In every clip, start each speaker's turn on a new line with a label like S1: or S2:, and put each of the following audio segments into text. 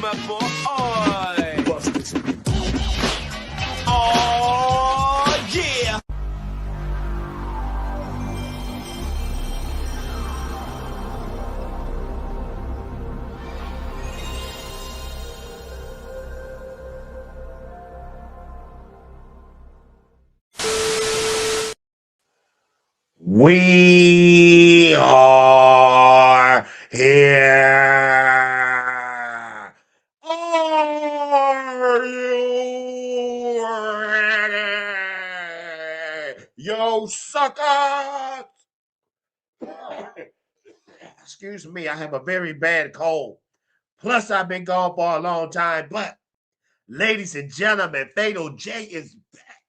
S1: my boy. Oh, yeah.
S2: We are here. Are you ready? Yo, suckers! Excuse me, I have a very bad cold. Plus, I've been gone for a long time. But, ladies and gentlemen, Fatal J is back.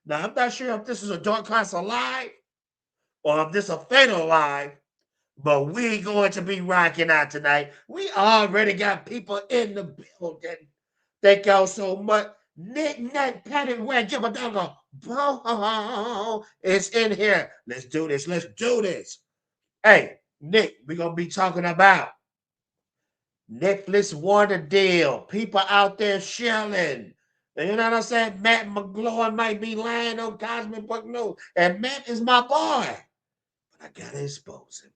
S2: Now, I'm not sure if this is a Dark Castle Live or if this is a Fatal Live, but we going to be rocking out tonight. We already got people in the building. Thank y'all so much. Nick, Nat, Patty, Wag, give a dog a bow. It's in here. Let's do this. Let's do this. Hey, Nick, we're going to be talking about Netflix Wonder Deal. People out there shelling. You know what I'm saying? Matt McGloin might be lying on Cosmic Book News. And Matt is my boy. But I got to expose him.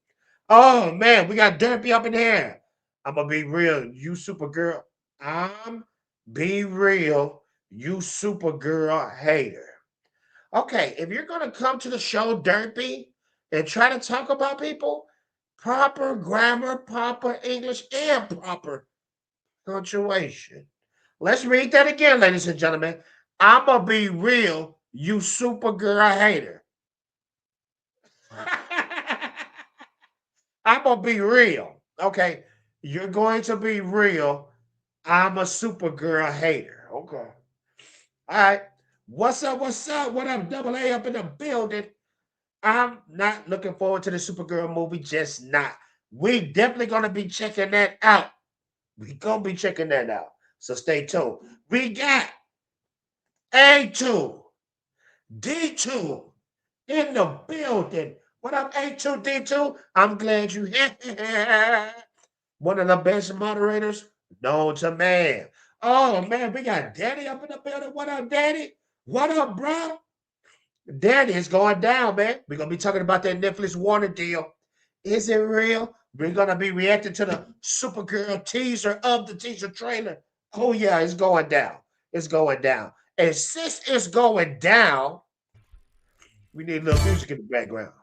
S2: Oh, man, we got Derpy up in here. I'm going to be real. You Supergirl. I'm be real. You Supergirl hater. Okay, if you're going to come to the show, Derpy, and try to talk about people, proper grammar, proper English, and proper punctuation. Let's read that again, ladies and gentlemen. I'm going to be real, you Supergirl hater. I'm going to be real. Okay, you're going to be real. I'm a Supergirl hater. Okay. All right. What's up? What's up? What up? Double A up in the building. I'm not looking forward to the Supergirl movie, just not. We definitely going to be checking that out. We going to be checking that out. So stay tuned. We got A2, D2 in the building. What up, A2, D2? I'm glad you here. One of the best moderators known to man. Oh, man, we got Daddy up in the building. What up, Daddy? What up, bro? Daddy is going down, man. We're going to be talking about that Netflix Warner deal. Is it real? We're going to be reacting to the Supergirl teaser of the teaser trailer. Oh, yeah, it's going down. It's going down. And since it's going down, we need a little music in the background.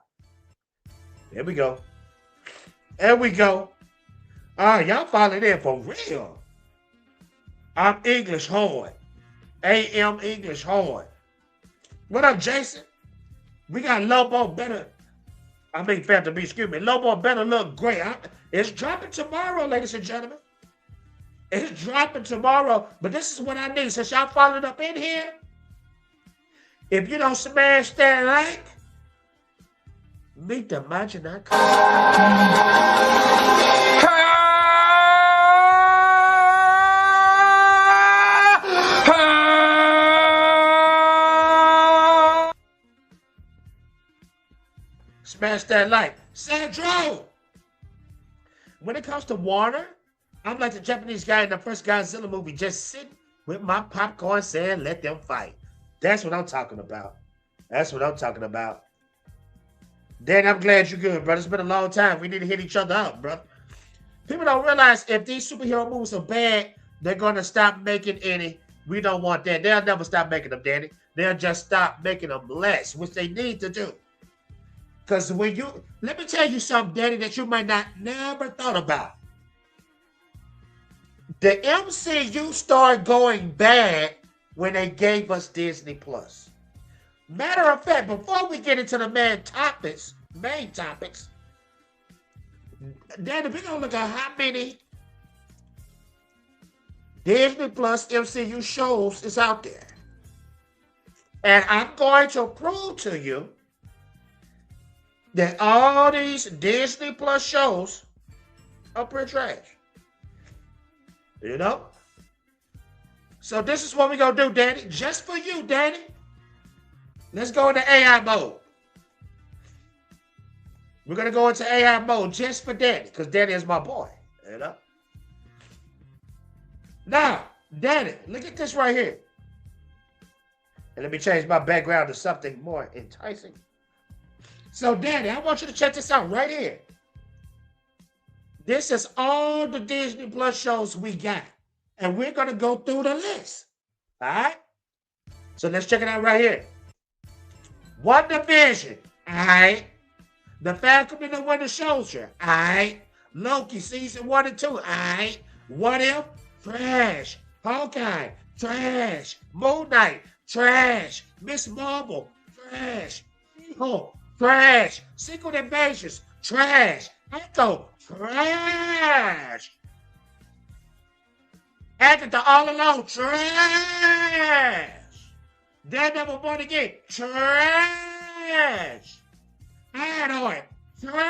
S2: There we go. There we go. All right, y'all following in for real. I'm English hard. AM English hard. What up, Jason? We got Lobo better. I mean, Phantom Beast, excuse me. Lobo better look great. It's dropping tomorrow, ladies and gentlemen. It's dropping tomorrow. But this is what I need. Since y'all followed up in here, if you don't smash that like, meet the Imagine Smash that like. Sandro! When it comes to Warner, I'm like the Japanese guy in the first Godzilla movie, just sitting with my popcorn saying, let them fight. That's what I'm talking about. That's what I'm talking about. Dan, I'm glad you're good, brother. It's been a long time. We need to hit each other up, brother. People don't realize if these superhero movies are bad, they're going to stop making any. We don't want that. They'll never stop making them, Danny. They'll just stop making them less, which they need to do. Because when you, let me tell you something, Danny, that you might not never thought about. The MCU started going bad when they gave us Disney Plus. Matter of fact, before we get into the main topics, Danny, we're going to look at how many Disney Plus MCU shows is out there. And I'm going to prove to you that all these Disney Plus shows are pretty trash. You know? So this is what we're going to do, Danny. Just for you, Danny. Let's go into AI mode. We're going to go into AI mode just for Danny, because Danny is my boy. You know? Now, Danny, look at this right here. And let me change my background to something more enticing. So, Danny, I want you to check this out right here. This is all the Disney Plus shows we got. And we're going to go through the list. All right? So let's check it out right here. WandaVision. All right. The Falcon and the Winter Soldier. All right. Loki season 1 and 2. All right. What If? Trash. Hawkeye. Trash. Moon Knight. Trash. Miss Marvel. Trash. She-Hulk. Trash. Secret Invasions. Trash. Echo. Trash. Agatha All Alone. Trash. Daredevil Born Again. Trash. Ironheart. Trash.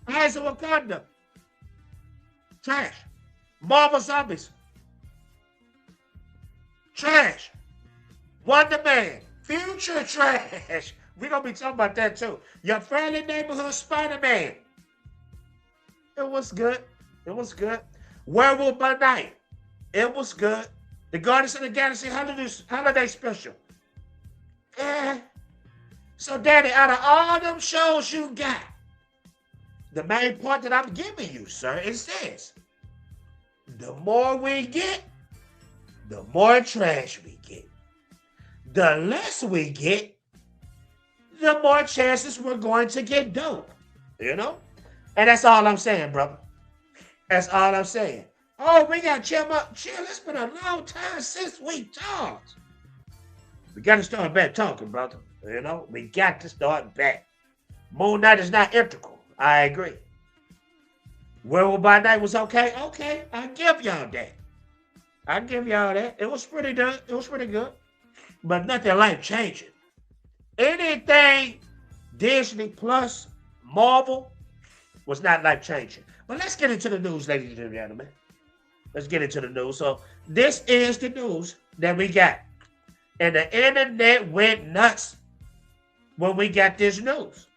S2: Eyes of Wakanda. Trash. Marvel Zombies. Trash. Wonder Man. Future trash. We're going to be talking about that too. Your Friendly Neighborhood Spider-Man. It was good. It was good. Werewolf by Night. It was good. The Guardians of the Galaxy Holiday Special. So, Daddy, out of all them shows you got, the main point that I'm giving you, sir, is this. The more we get, the more trash we get. The less we get, the more chances we're going to get dope. You know? And that's all I'm saying, brother. That's all I'm saying. Oh, we got to chill up. Chill, it's been a long time since we talked. We got to start back talking, brother. You know, we got to start back. Moon Knight is not integral. I agree. Werewolf by Night was okay. Okay, I give y'all that. I give y'all that. It was pretty good. It was pretty good. But nothing life-changing. Anything Disney Plus, Marvel, was not life-changing. But let's get into the news, ladies and gentlemen. Let's get into the news. So this is the news that we got. And the internet went nuts when we got this news.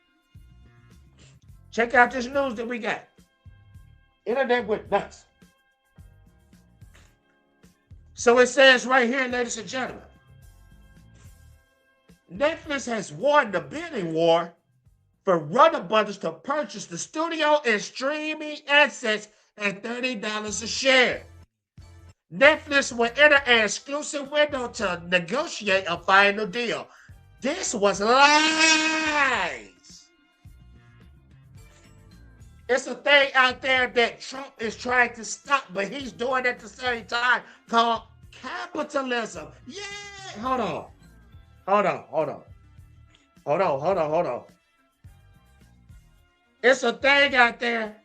S2: Check out this news that we got. Internet went nuts. So it says right here, ladies and gentlemen, Netflix has won the bidding war for Warner Brothers to purchase the studio and streaming assets at $30 a share. Netflix will enter an exclusive window to negotiate a final deal. This was lies. It's a thing out there that Trump is trying to stop, but he's doing at the same time called capitalism. Yeah, hold on. It's a thing out there.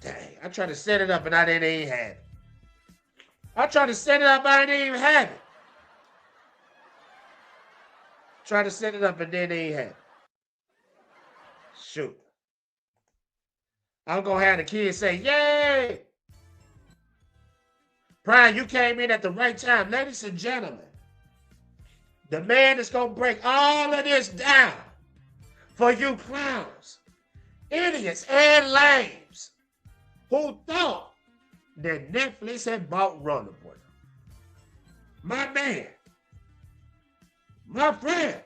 S2: Dang, I tried to set it up and I didn't even have it. I tried to set it up, I didn't even have it. Tried to set it up and didn't even have it. Shoot. I'm going to have the kids say, yay! Brian, you came in at the right time. Ladies and gentlemen, the man is going to break all of this down for you clowns, idiots, and lames who thought that Netflix had bought Warner Brothers. My man, my friend,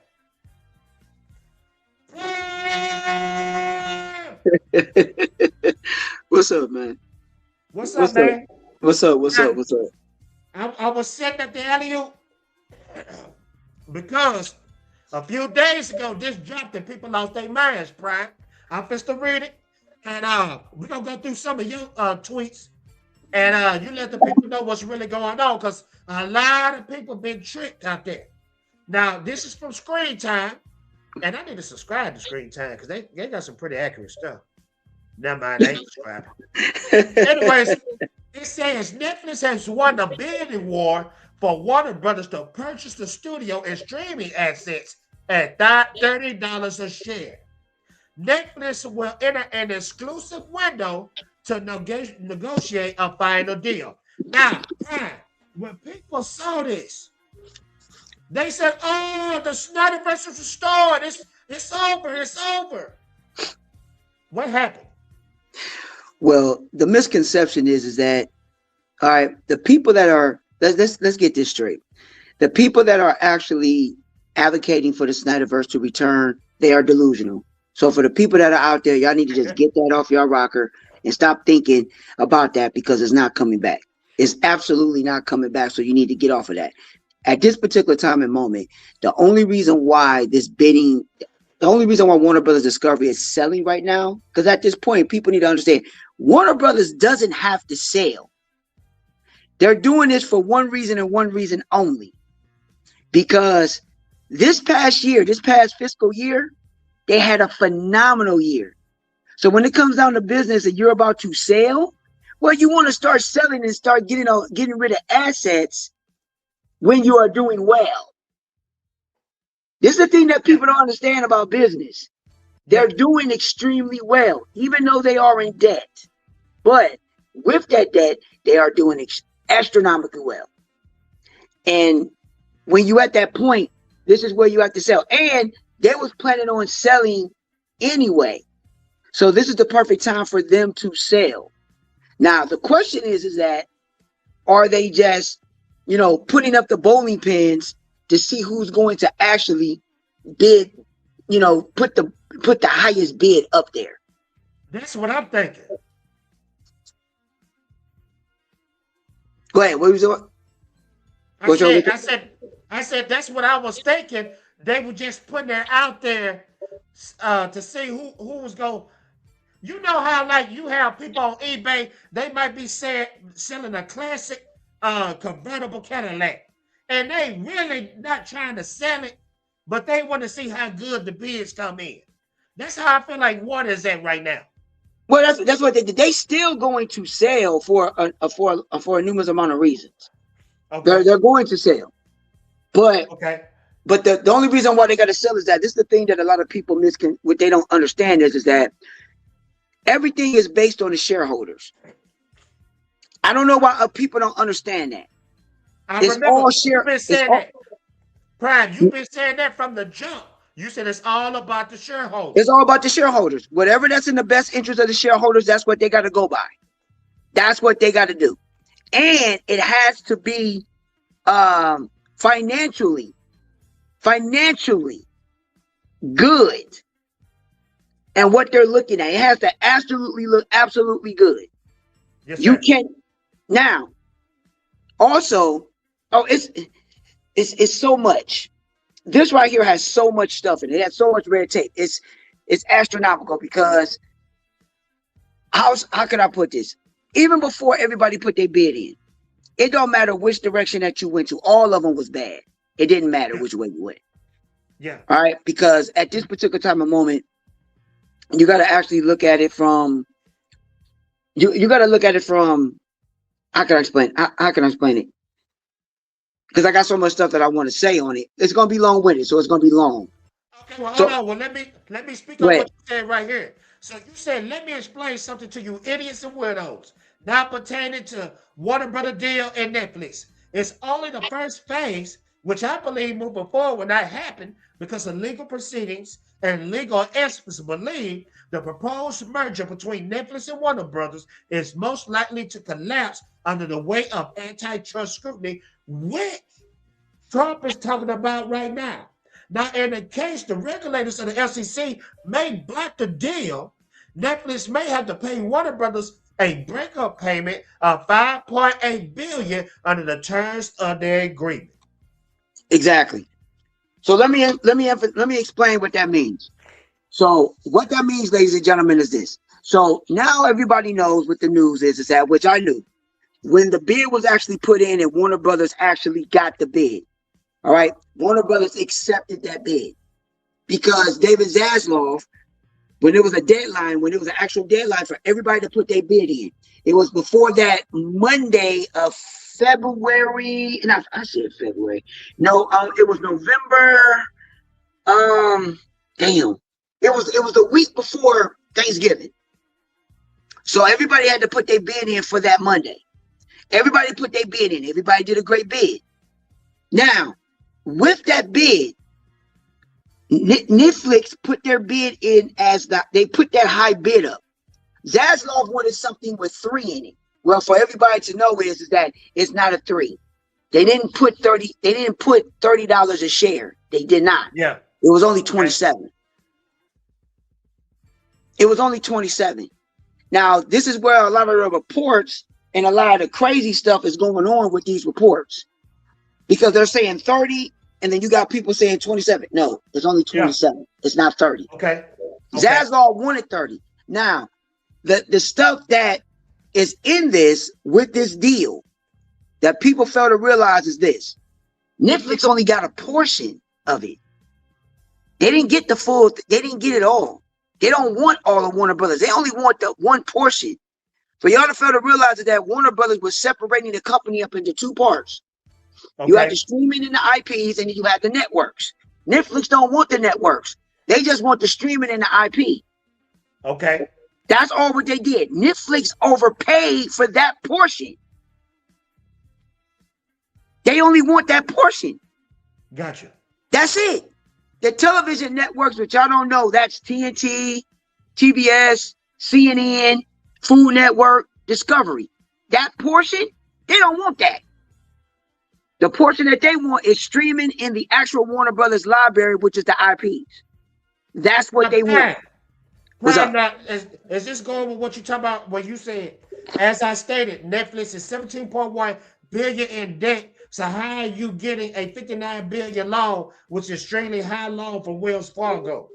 S3: What's up, man?
S2: What's up, man?
S3: What's up?
S2: I was sitting at the alley-oop because a few days ago, this dropped and people lost their minds, Prime. I'm supposed to read it, and we're going to go through some of your tweets, and you let the people know what's really going on, because a lot of people been tricked out there. Now, this is from Screen Time, and I need to subscribe to Screen Time, because they got some pretty accurate stuff. Never mind, I ain't subscribed. Anyways, it says Netflix has won the bidding war for Warner Brothers to purchase the studio and streaming assets at $30 a share. Netflix will enter an exclusive window to negotiate a final deal. Now, when people saw this, they said, oh, the Snyderverse is restored. It's over. What happened?
S3: Well, the misconception is that, all right, the people that are, let's get this straight. The people that are actually advocating for the Snyderverse to return, they are delusional. So for the people that are out there, y'all need to just get that off your rocker and stop thinking about that, because it's not coming back. It's absolutely not coming back. So you need to get off of that. At this particular time and moment, the only reason why Warner Brothers Discovery is selling right now, because at this point, people need to understand Warner Brothers doesn't have to sell. They're doing this for one reason and one reason only. Because this past fiscal year, they had a phenomenal year. So when it comes down to business and you're about to sell, well, you want to start selling and start getting rid of assets when you are doing well. This is the thing that people don't understand about business. They're doing extremely well, even though they are in debt. But with that debt, they are doing astronomically well. And when you at that point, this is where you have to sell. And they was planning on selling anyway. So this is the perfect time for them to sell. Now, the question is that, are they just, putting up the bowling pins to see who's going to actually bid, put the highest bid up there?
S2: That's what I'm thinking.
S3: Go ahead. What was it?
S2: I said that's what I was thinking. They were just putting that out there to see who was going. You know how, like, you have people on eBay, they might be selling a classic convertible Cadillac, and they really not trying to sell it, but they want to see how good the bids come in. That's how I feel like Warner is at right now.
S3: Well, that's what they still going to sell for a numerous amount of reasons. Okay. They're going to sell, but But the only reason why they got to sell is that this is the thing that a lot of people what they don't understand is that everything is based on the shareholders. I don't know why people don't understand that.
S2: It's all share. Prime, you've been saying that from the jump. You said it's all about the shareholders.
S3: It's all about the shareholders. Whatever that's in the best interest of the shareholders, that's what they got to go by. That's what they got to do. And it has to be financially good. And what they're looking at, it has to look absolutely good. Yes, you can now also, it's so much. This right here has so much stuff in it. It has so much red tape. It's astronomical, because how can I put this? Even before everybody put their bid in, it don't matter which direction that you went to. All of them was bad. It didn't matter which way you went.
S2: Yeah.
S3: All right. Because at this particular time of moment, you got to actually look at it from. You got to look at it from. How can I explain? How can I explain it? Because I got so much stuff that I want to say on it. It's gonna be long-winded, so it's gonna be long.
S2: Okay, well, hold on. Well, let me speak on what you said right here. So you said, let me explain something to you idiots and weirdos, not pertaining to Warner Brother deal and Netflix. It's only the first phase, which I believe moving forward will not happen because of legal proceedings, and legal experts believe the proposed merger between Netflix and Warner Brothers is most likely to collapse under the weight of antitrust scrutiny, which Trump is talking about right now. Now, in the case, the regulators of the FCC may block the deal. Netflix may have to pay Warner Brothers a breakup payment of $5.8 billion under the terms of their agreement.
S3: Exactly. So let me explain what that means. So what that means, ladies and gentlemen, is this. So now everybody knows what the news is that, which I knew. When the bid was actually put in and Warner Brothers actually got the bid, all right, Warner Brothers accepted that bid because David Zaslav, when there was an actual deadline for everybody to put their bid in, it was before that Monday of February. And I said February. No, it was November. Damn, it was the week before Thanksgiving. So everybody had to put their bid in for that Monday. Everybody put their bid in. Everybody did a great bid. Now, with that bid, Netflix put their bid in they put that high bid up. Zaslav wanted something with 3 in it. Well, for everybody to know is that it's not a 3. They didn't put $30 a share. They did not.
S2: Yeah.
S3: It was only 27. It was only 27. Now, this is where a lot of the reports and a lot of the crazy stuff is going on with these reports. Because they're saying 30, and then you got people saying 27. No, it's only 27. Yeah. It's not 30.
S2: Okay.
S3: Zaslav wanted 30. Now, the stuff that is in this with this deal that people fail to realize is this. Netflix only got a portion of it. They didn't get the full, they didn't get it all. They don't want all of Warner Brothers. They only want the one portion. For y'all to fail to realize that Warner Brothers was separating the company up into 2 parts. Okay. You had the streaming and the IPs, and then you had the networks. Netflix don't want the networks. They just want the streaming and the IP.
S2: Okay.
S3: That's all what they did. Netflix overpaid for that portion. They only want that portion.
S2: Gotcha.
S3: That's it. The television networks, which y'all don't know, that's TNT, TBS, CNN, Food Network, Discovery. That portion, they don't want that. The portion that they want is streaming in the actual Warner Brothers library, which is the IPs. That's what they want.
S2: Now, is this going with what you talk about? What you said? As I stated, Netflix is 17.1 billion in debt. So how are you getting a 59 billion loan, which is extremely high loan from Wells Fargo?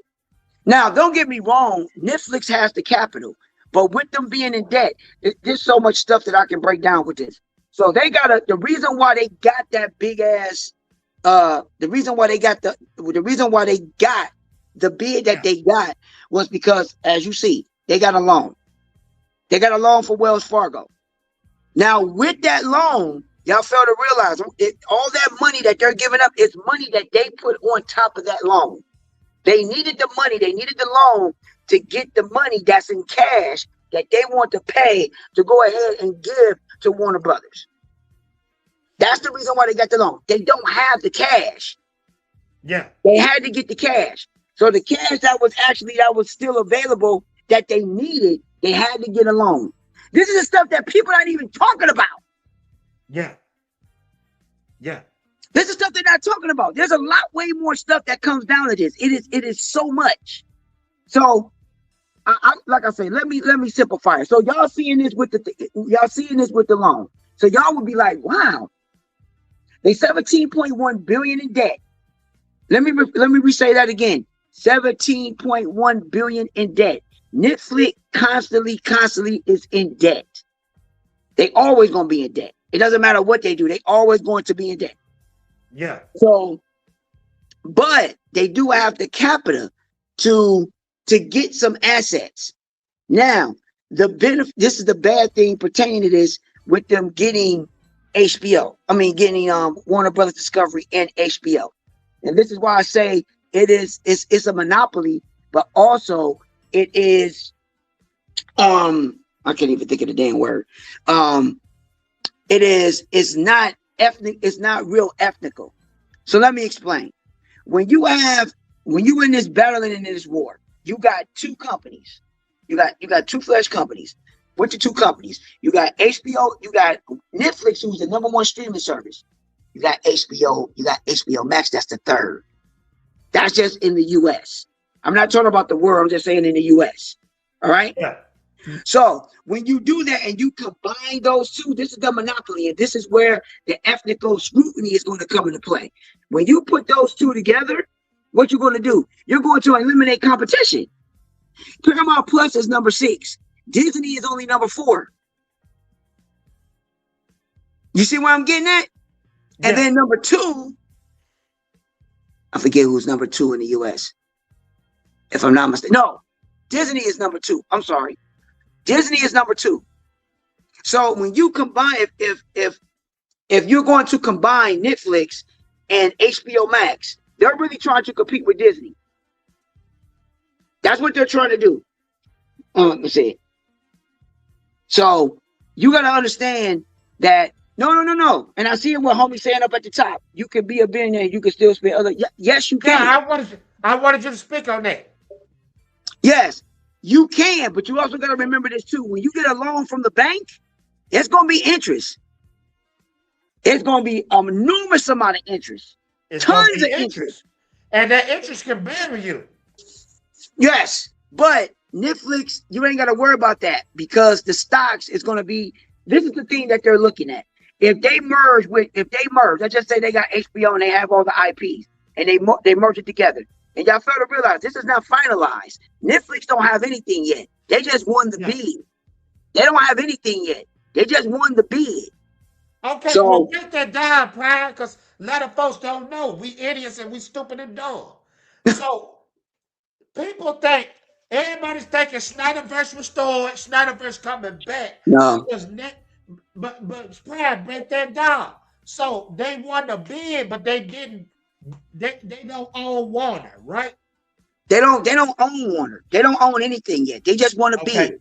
S3: Now, don't get me wrong. Netflix has the capital, but with them being in debt, there's so much stuff that I can break down with this. So they got the reason why they got that big ass, the reason why they got the bid that they got was because, as you see, they got a loan. They got a loan for Wells Fargo. Now, with that loan, y'all fail to realize all that money that they're giving up is money that they put on top of that loan. They needed the money. They needed the loan to get the money that's in cash that they want to pay to go ahead and give to Warner Brothers. That's the reason why they got the loan. They don't have the cash.
S2: Yeah.
S3: They had to get the cash. So the cash that was still available that they needed, they had to get a loan. This is the stuff that people aren't even talking about.
S2: Yeah. Yeah.
S3: This is stuff they're not talking about. There's a lot way more stuff that comes down to this. It is so much. So I like I say, let me simplify it. So y'all seeing this with the loan. So y'all would be like, wow, they 17.1 billion in debt. Let me re-say that again. 17.1 billion in debt. Netflix constantly is in debt. They always gonna be in debt. It doesn't matter what they do, they always going to be in debt.
S2: Yeah.
S3: So, but they do have the capital to get some assets. Now, this is the bad thing pertaining to this with them getting HBO. I mean, getting Warner Brothers Discovery and HBO. And this is why I say it's a monopoly, but also it is I can't even think of the damn word. It's not ethnic, it's not real ethnical. So let me explain. When you in this battling in this war, you got 2 companies. You got 2 flash companies. What's the 2 companies? You got HBO, you got Netflix, who's the #1 streaming service. You got HBO, you got HBO Max, that's the 3rd. That's just in the US. I'm not talking about the world, I'm just saying in the US. All right?
S2: Yeah.
S3: So when you do that and you combine those 2, this is the monopoly, and this is where the ethnical scrutiny is going to come into play. When you put those 2 together, what you're going to do? You're going to eliminate competition. Paramount Plus is number 6. Disney is only number 4. You see where I'm getting at? Yeah. And then number 2, I forget who's number 2 in the US. If I'm not mistaken. No, Disney is number 2. I'm sorry. Disney is number 2. So when you combine, if you're going to combine Netflix and HBO Max, they're really trying to compete with Disney. That's what they're trying to do. Let's see. So you got to understand that no. And I see what homie's saying up at the top. You can be a billionaire. You can still spend other. Yes, you can.
S2: Yeah, I wanted you to speak on that.
S3: Yes. You can, but you also got to remember this too. When you get a loan from the bank, it's going to be interest. It's going to be an enormous amount of interest.
S2: It's gonna
S3: Tons
S2: be
S3: of interest.
S2: and that interest can bury you.
S3: Yes, but Netflix, you ain't got to worry about that because the stocks is going to be. This is the thing that they're looking at. If they merge, let's just say they got HBO and they have all the IPs and they merge it together. And y'all fail to realize this is not finalized. Netflix don't have anything yet. They just won the bid. They don't have anything yet. They just won the bid.
S2: Okay, so well, break that down, Prime, because a lot of folks don't know. We idiots and we stupid and dumb. So people think everybody's thinking Snyderverse restored, Snyderverse coming back.
S3: No.
S2: But Prime, break that down. So they won the bid, but they didn't. They don't own Warner, right?
S3: They don't own Warner. They don't own anything yet. They just won a bid.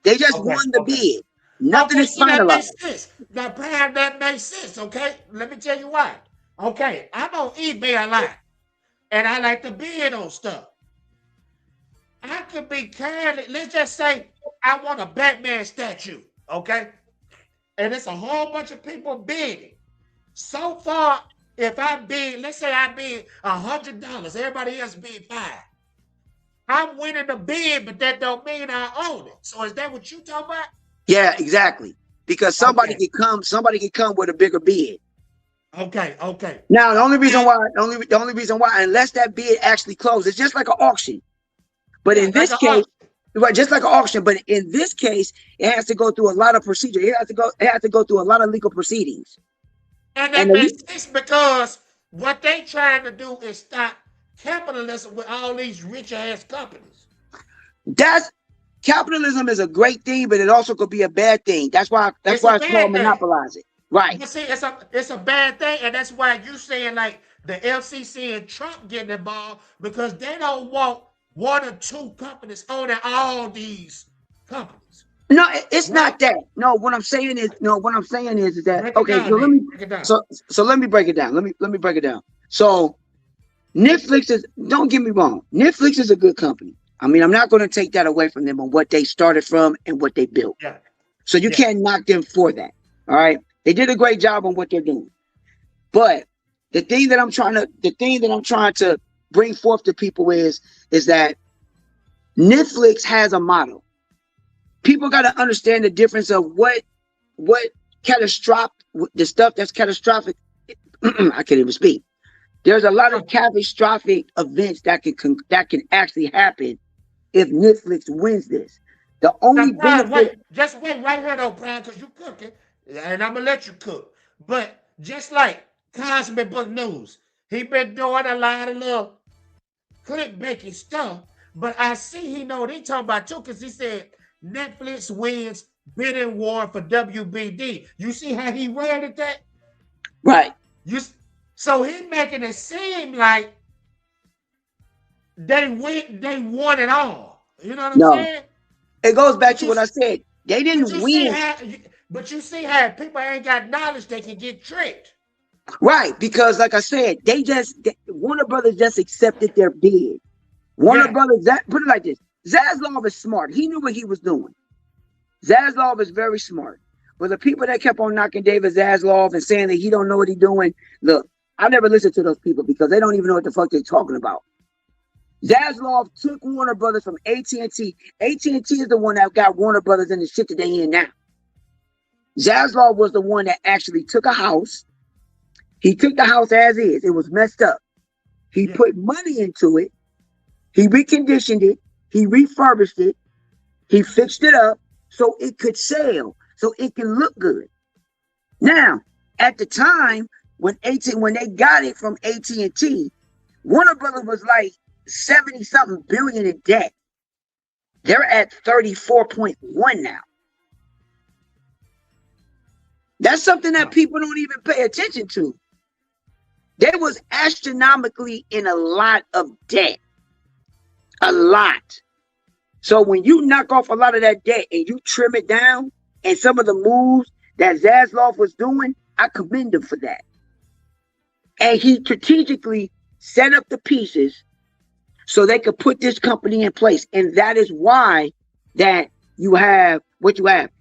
S3: They just won the bid. Nothing is finalized. That makes sense.
S2: Now, Prime, that makes sense. Okay, let me tell you why. Okay, I'm on eBay a lot, and I like to bid on stuff. I could be careless. Let's just say I want a Batman statue. Okay, and it's a whole bunch of people bidding. So far, if I bid, let's say I bid $100, everybody else bid $5. I'm winning the bid, but that don't mean I own it. So is that what you talking about?
S3: Yeah, exactly. Because somebody can come with a bigger bid.
S2: Okay.
S3: Now the only reason why, unless that bid actually closes, it's just like an auction. But in this case, right, just like an auction, but in this case, it has to go through a lot of procedure. It has to go through a lot of legal proceedings.
S2: And that makes sense because what they trying to do is stop capitalism with all these rich ass companies.
S3: Capitalism is a great thing, but it also could be a bad thing. That's why it's called monopolize it. Right.
S2: You see, it's a bad thing, and that's why you saying like the FCC and Trump getting involved because they don't want one or two companies owning all these companies.
S3: No, it's not that. No, what I'm saying is that so let me break it down. Let me break it down. So Netflix is, don't get me wrong, Netflix is a good company. I mean, I'm not going to take that away from them on what they started from and what they built.
S2: Yeah.
S3: So you can't knock them for that. All right. They did a great job on what they're doing. But the thing that I'm trying to bring forth to people is that Netflix has a model. People got to understand the difference of what catastrophic, the stuff that's catastrophic. I can't even speak. There's a lot of catastrophic events that can actually happen if Netflix wins this. The only benefit.
S2: Just wait right here though, Brian, because you cooking, and I'm gonna let you cook. But just like Cosby Book News, he been doing a lot of little clickbaiting stuff. But I see he know what he talking about too, because he said Netflix wins bidding war for WBD. You see how he worded that?
S3: Right.
S2: So he making it seem like they won it all. You know what I'm saying?
S3: It goes back to what I said. They didn't win.
S2: But you see how people ain't got knowledge, they can get tricked.
S3: Right, because like I said, Warner Brothers just accepted their bid. Warner Brothers, put it like this. Zaslav is smart. He knew what he was doing. Zaslav is very smart. But the people that kept on knocking David Zaslav and saying that he don't know what he's doing, look, I never listened to those people because they don't even know what the fuck they're talking about. Zaslav took Warner Brothers from AT&T. AT&T is the one that got Warner Brothers in the shit that they in now. Zaslav was the one that actually took a house. He took the house as is. It was messed up. He put money into it. He reconditioned it. He refurbished it. He fixed it up so it could sell, so it can look good. Now, at the time when they got it from AT&T, Warner Brothers was like 70-something billion in debt. They're at 34.1 now. That's something that people don't even pay attention to. They was astronomically in a lot of debt. A lot. So when you knock off a lot of that debt and you trim it down, and some of the moves that Zaslav was doing, I commend him for that. And he strategically set up the pieces so they could put this company in place. And that is why that you have what you have.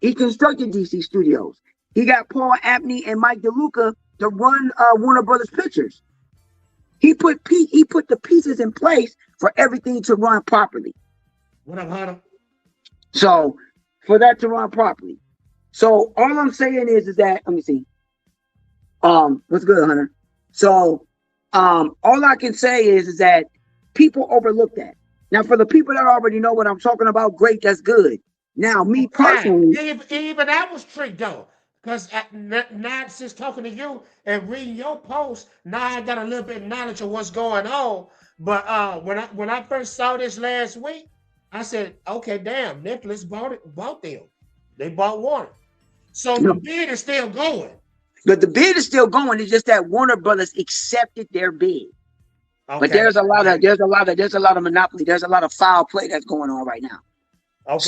S3: He constructed DC Studios. He got Paul Abney and Mike DeLuca to run Warner Brothers Pictures. He put the pieces in place for everything to run properly.
S2: What up, Hunter?
S3: So for that to run properly. So all I'm saying is that, let me see. What's good, Hunter? So all I can say is that people overlook that. Now, for the people that already know what I'm talking about, great, that's good. Now, me personally,
S2: even that was tricked though, because now since talking to you and reading your post, now I got a little bit of knowledge of what's going on. But when I first saw this last week, I said, okay, damn, Netflix bought them. They bought Warner. So the bid is still going.
S3: But the bid is still going. It's just that Warner Brothers accepted their bid. Okay. But there's a lot of monopoly. There's a lot of foul play that's going on right now. Okay.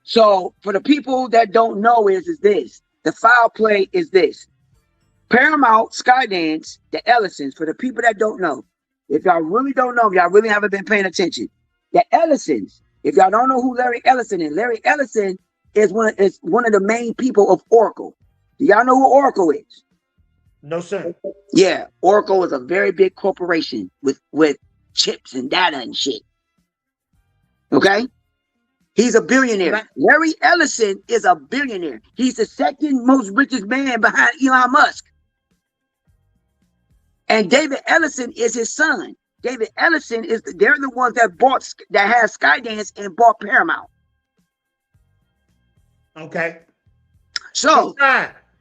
S3: So for the people that don't know is this. The foul play is this. Paramount, Skydance, the Ellisons, for the people that don't know, if y'all really don't know, y'all really haven't been paying attention. The Ellisons, if y'all don't know who Larry Ellison is, Larry Ellison is one of the main people of Oracle. Do y'all know who Oracle is?
S2: No, sir.
S3: Yeah, Oracle is a very big corporation with chips and data and shit. Okay? He's a billionaire. Larry Ellison is a billionaire. He's the second most richest man behind Elon Musk. And David Ellison is his son. David Ellison they're the ones that has Skydance and bought Paramount.
S2: Okay.
S3: So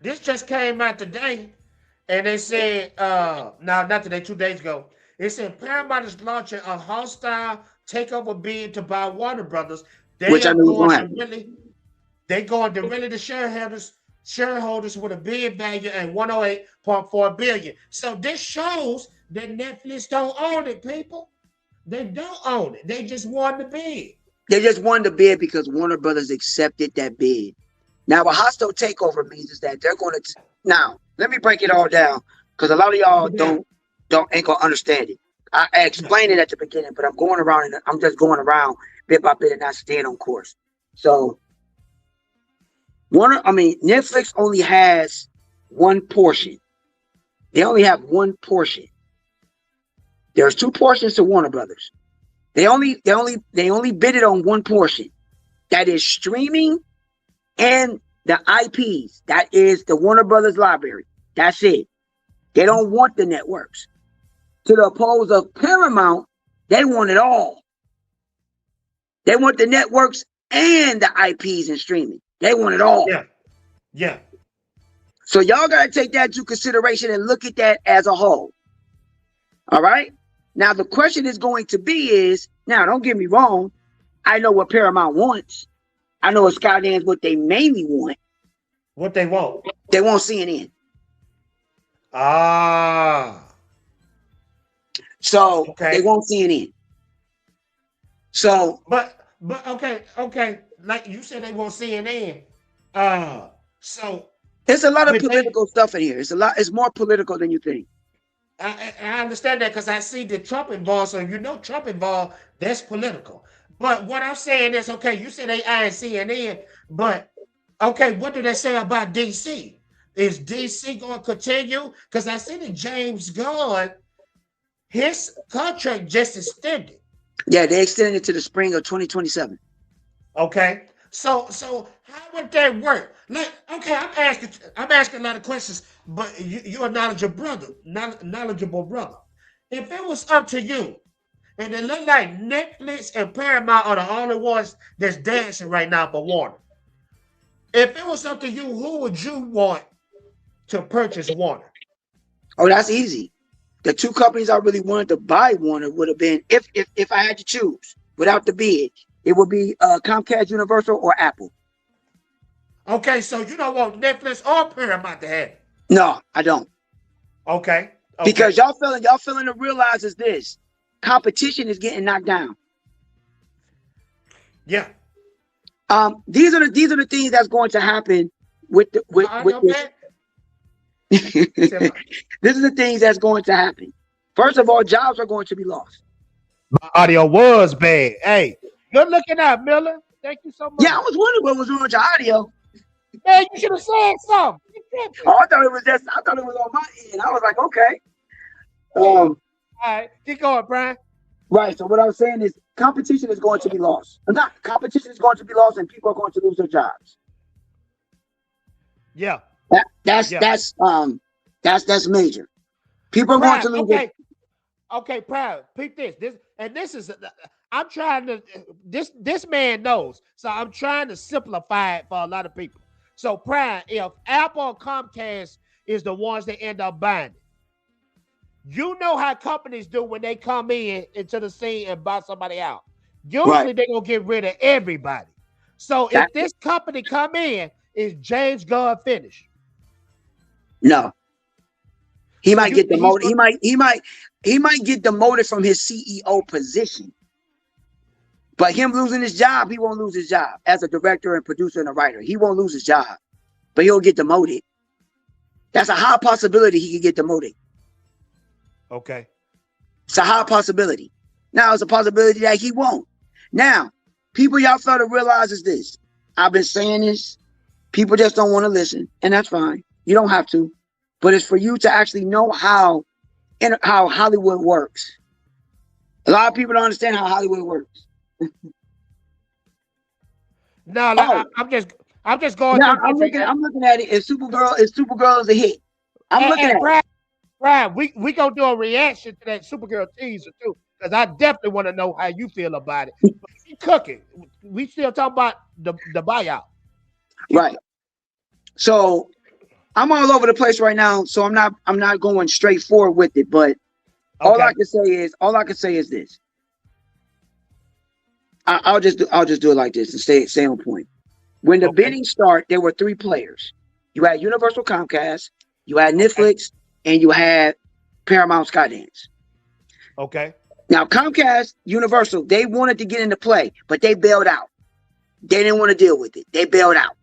S2: this just came out today, and they said, not today, 2 days ago. It said Paramount is launching a hostile takeover bid to buy Warner Brothers. They're going to really the shareholders with a bid value at $108.4 billion. So this shows that Netflix don't own it, people. They don't own it. They just won the bid.
S3: They just won the bid because Warner Brothers accepted that bid. Now, a hostile takeover means is that they're going to. Now, let me break it all down because a lot of y'all ain't gonna understand it. I explained it at the beginning, but I'm going around and I'm just going around bit by bit and not staying on course. So, Netflix only has one portion. They only have one portion. There's two portions to Warner Brothers. They only bid it on one portion. That is streaming and the IPs. That is the Warner Brothers library. That's it. They don't want the networks. To the opposed of Paramount, they want it all. They want the networks and the IPs and streaming. They want it all.
S2: Yeah.
S3: So y'all got to take that into consideration and look at that as a whole. All right? Now, the question is going to be is, now, don't get me wrong. I know what Paramount wants. I know what Skydance what they mainly want.
S2: What they want?
S3: They want CNN. So they want CNN. So,
S2: but okay. Like you said, they want CNN. So
S3: there's a lot of political stuff in here. It's more political than you think.
S2: I understand that because I see the Trump involved. So Trump involved. That's political. But what I'm saying is, okay, you said they eyeing CNN, but okay, what do they say about DC? Is DC going to continue? Because I see that James Gunn, his contract just extended.
S3: Yeah, they extended it to the spring of 2027.
S2: Okay, so how would that work? Like, okay, I'm asking a lot of questions, but you're a knowledgeable brother. If it was up to you, and it looked like Netflix and Paramount are the only ones that's dancing right now for Warner. If it was up to you, who would you want to purchase Warner?
S3: Oh, that's easy. The two companies I really wanted to buy Warner would have been, if I had to choose without the bid, it would be Comcast, Universal, or Apple.
S2: Okay, so you don't want Netflix or Paramount to have it?
S3: No, I don't.
S2: Okay.
S3: Because y'all failing to realize is this. Competition is getting knocked down.
S2: Yeah.
S3: These are the things that's going to happen with this. This is the things that's going to happen. First of all, jobs are going to be lost.
S2: My audio was bad. Hey, good looking out, Miller. Thank you so much.
S3: Yeah, I was wondering what was wrong with your audio.
S2: Man, you should have said something.
S3: Oh, I thought it was on my end. I was like, okay.
S2: All right, keep going, Brian.
S3: Right. So what I was saying is competition is going to be lost. Not competition is going to be lost and people are going to lose their jobs.
S2: Yeah.
S3: That's major. People are going to lose
S2: Okay, Prime, pick this. This is I'm trying to this man knows. So I'm trying to simplify it for a lot of people. So Prime, if Apple or Comcast is the ones that end up buying it, you know how companies do when they come into the scene and buy somebody out. Usually they're gonna get rid of everybody. So if this company come in, is James Gunn finished?
S3: No. He might get demoted. He might get demoted from his CEO position. But him losing his job, he won't lose his job as a director and producer and a writer. He won't lose his job, but he'll get demoted. That's a high possibility he could get demoted.
S2: Okay.
S3: It's a high possibility. Now, it's a possibility that he won't. Now, people y'all fail to realize is this. I've been saying this. People just don't want to listen, and that's fine. You don't have to. But it's for you to actually know how Hollywood works. A lot of people don't understand how Hollywood works.
S2: No, I'm just going.
S3: No, I'm looking at it. Is Supergirl is a hit? I'm looking at it.
S2: Brian, we gonna do a reaction to that Supergirl teaser too, because I definitely want to know how you feel about it. But keep cooking. We still talking about the buyout.
S3: Right. So I'm all over the place right now. So I'm not going straight forward with it. But all I can say is this. I'll just do it like this and stay on point. When the bidding started, there were 3 players. You had Universal Comcast, you had Netflix, and you had Paramount Skydance.
S2: Okay.
S3: Now Comcast, Universal, they wanted to get into play, but they bailed out. They didn't want to deal with it. They bailed out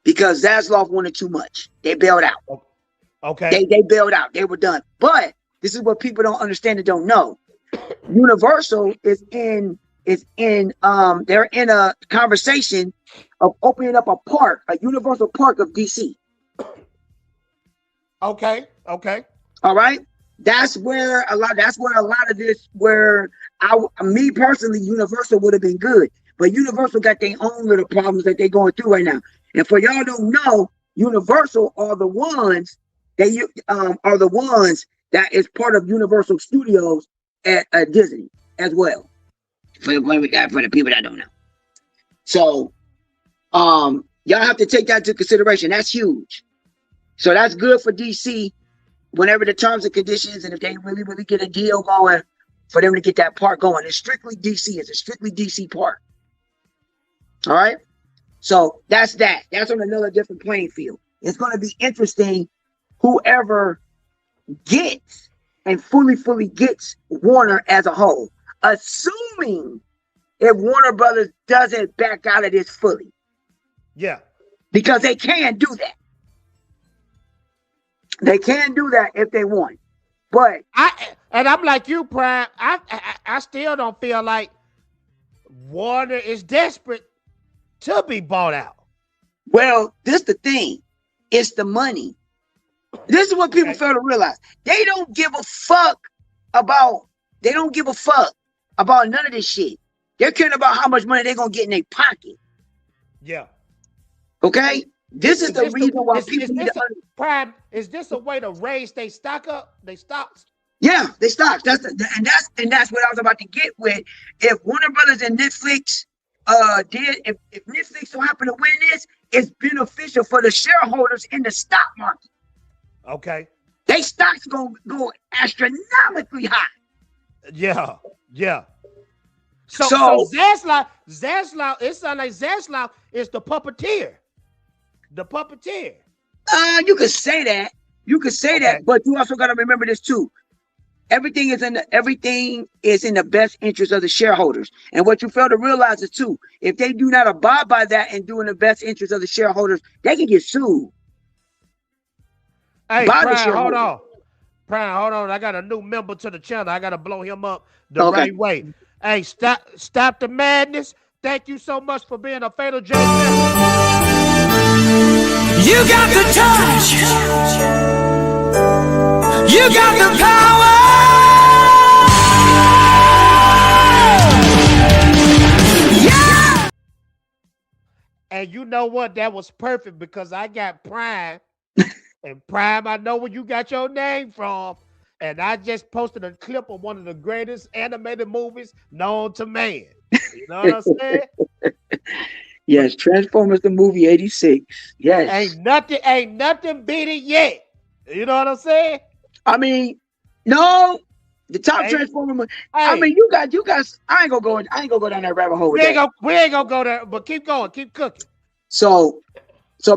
S3: because Zaslav wanted too much. They bailed out.
S2: Okay.
S3: They bailed out. They were done. But this is what people don't understand and don't know. Universal they're in a conversation of opening up a Universal Park of DC.
S2: Okay.
S3: All right. That's where a lot of this, me personally, Universal would have been good. But Universal got their own little problems that they're going through right now. And for y'all don't know, Universal are the ones that is part of Universal Studios at Disney as well. For the people that don't know. So y'all have to take that into consideration. That's huge. So that's good for DC whenever the terms and conditions and if they really, really get a deal going for them to get that park going. It's strictly DC. It's a strictly DC park. All right. So that's that. That's on another different playing field. It's going to be interesting whoever gets and fully gets Warner as a whole. Assuming if Warner Brothers doesn't back out of this fully.
S2: Yeah.
S3: Because they can do that. They can do that if they want. But
S2: I'm like you, Prime. I still don't feel like Warner is desperate to be bought out.
S3: Well, this the thing. It's the money. This is what people fail to realize. They don't give a fuck about none of this shit. They're caring about how much money they're gonna get in their pocket.
S2: Yeah.
S3: Okay? This is the reason why people need to
S2: Prime, is this a way to raise their stock up? They stocks?
S3: Yeah, they stocks. That's what I was about to get with. If Warner Brothers and Netflix if Netflix so happen to win this, it's beneficial for the shareholders in the stock market.
S2: Okay.
S3: They stocks gonna go astronomically high.
S2: Yeah. So Zaslav, it sounds like Zaslav is the puppeteer. The puppeteer.
S3: You could say that. That, but you also got to remember this too. Everything is in the best interest of the shareholders. And what you fail to realize is too, if they do not abide by that and do in the best interest of the shareholders, they can get sued.
S2: Hey, Brian, hold on. Prime, hold on. I got a new member to the channel. I gotta blow him up the
S3: Okay.
S2: right way. Hey, stop the madness. Thank you so much for being a Fatal J member.
S1: You got the touch. You got the power. Yeah.
S2: And you know what? That was perfect because I got Prime. And Prime, I know where you got your name from. And I just posted a clip of one of the greatest animated movies known to man. You know what I'm saying?
S3: Yes, Transformers the movie 86. Yes.
S2: Ain't nothing beat it yet. You know what I'm saying?
S3: I mean, no, the top
S2: Hey,
S3: Transformer.
S2: hey.
S3: I mean, you guys. I ain't gonna go down that rabbit hole with that.
S2: We ain't gonna go there, but keep going, keep cooking.
S3: So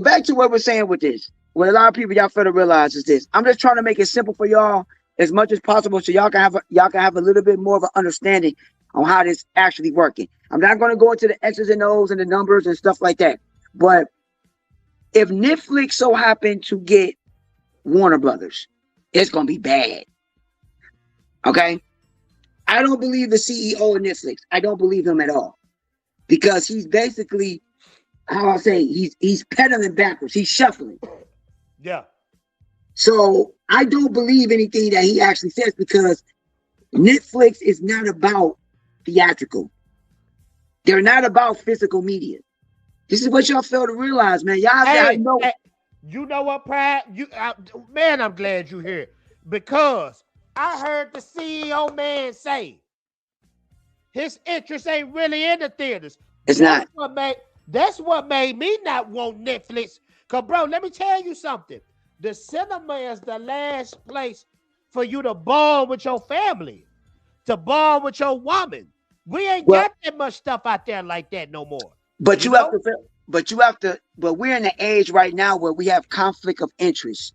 S3: back to what we're saying with this. What a lot of people y'all fail to realize is this. I'm just trying to make it simple for y'all as much as possible, so y'all can have a little bit more of an understanding on how this actually working. I'm not going to go into the X's and O's and the numbers and stuff like that. But if Netflix so happened to get Warner Brothers, it's going to be bad. Okay? I don't believe the CEO of Netflix. I don't believe him at all. Because he's basically, how I say, he's pedaling backwards. He's shuffling.
S2: Yeah.
S3: So I don't believe anything that he actually says because Netflix is not about theatrical. They're not about physical media. This is what y'all fail to realize, man. Y'all know.
S2: Hey, you know what, Pride? Man, I'm glad you're here because I heard the CEO man say his interest ain't really in the theaters.
S3: It's not.
S2: That's what made me not want Netflix. Cause bro, let me tell you something. The cinema is the last place for you to bond with your family, to bond with your woman. We ain't got that much stuff out there like that no more.
S3: But but we're in the age right now where we have conflict of interest.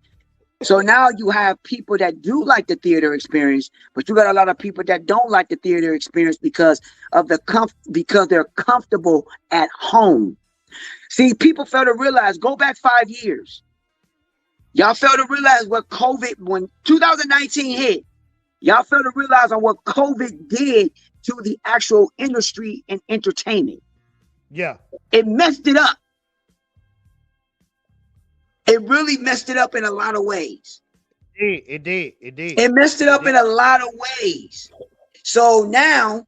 S3: So now you have people that do like the theater experience, but you got a lot of people that don't like the theater experience because of because they're comfortable at home. See, people fail to realize, go back 5 years. Y'all fail to realize what COVID, when 2019 hit, y'all fail to realize on what COVID did to the actual industry and entertainment.
S2: Yeah.
S3: It messed it up. It really messed it up in a lot of ways.
S2: It did.
S3: It messed it up in a lot of ways. So now.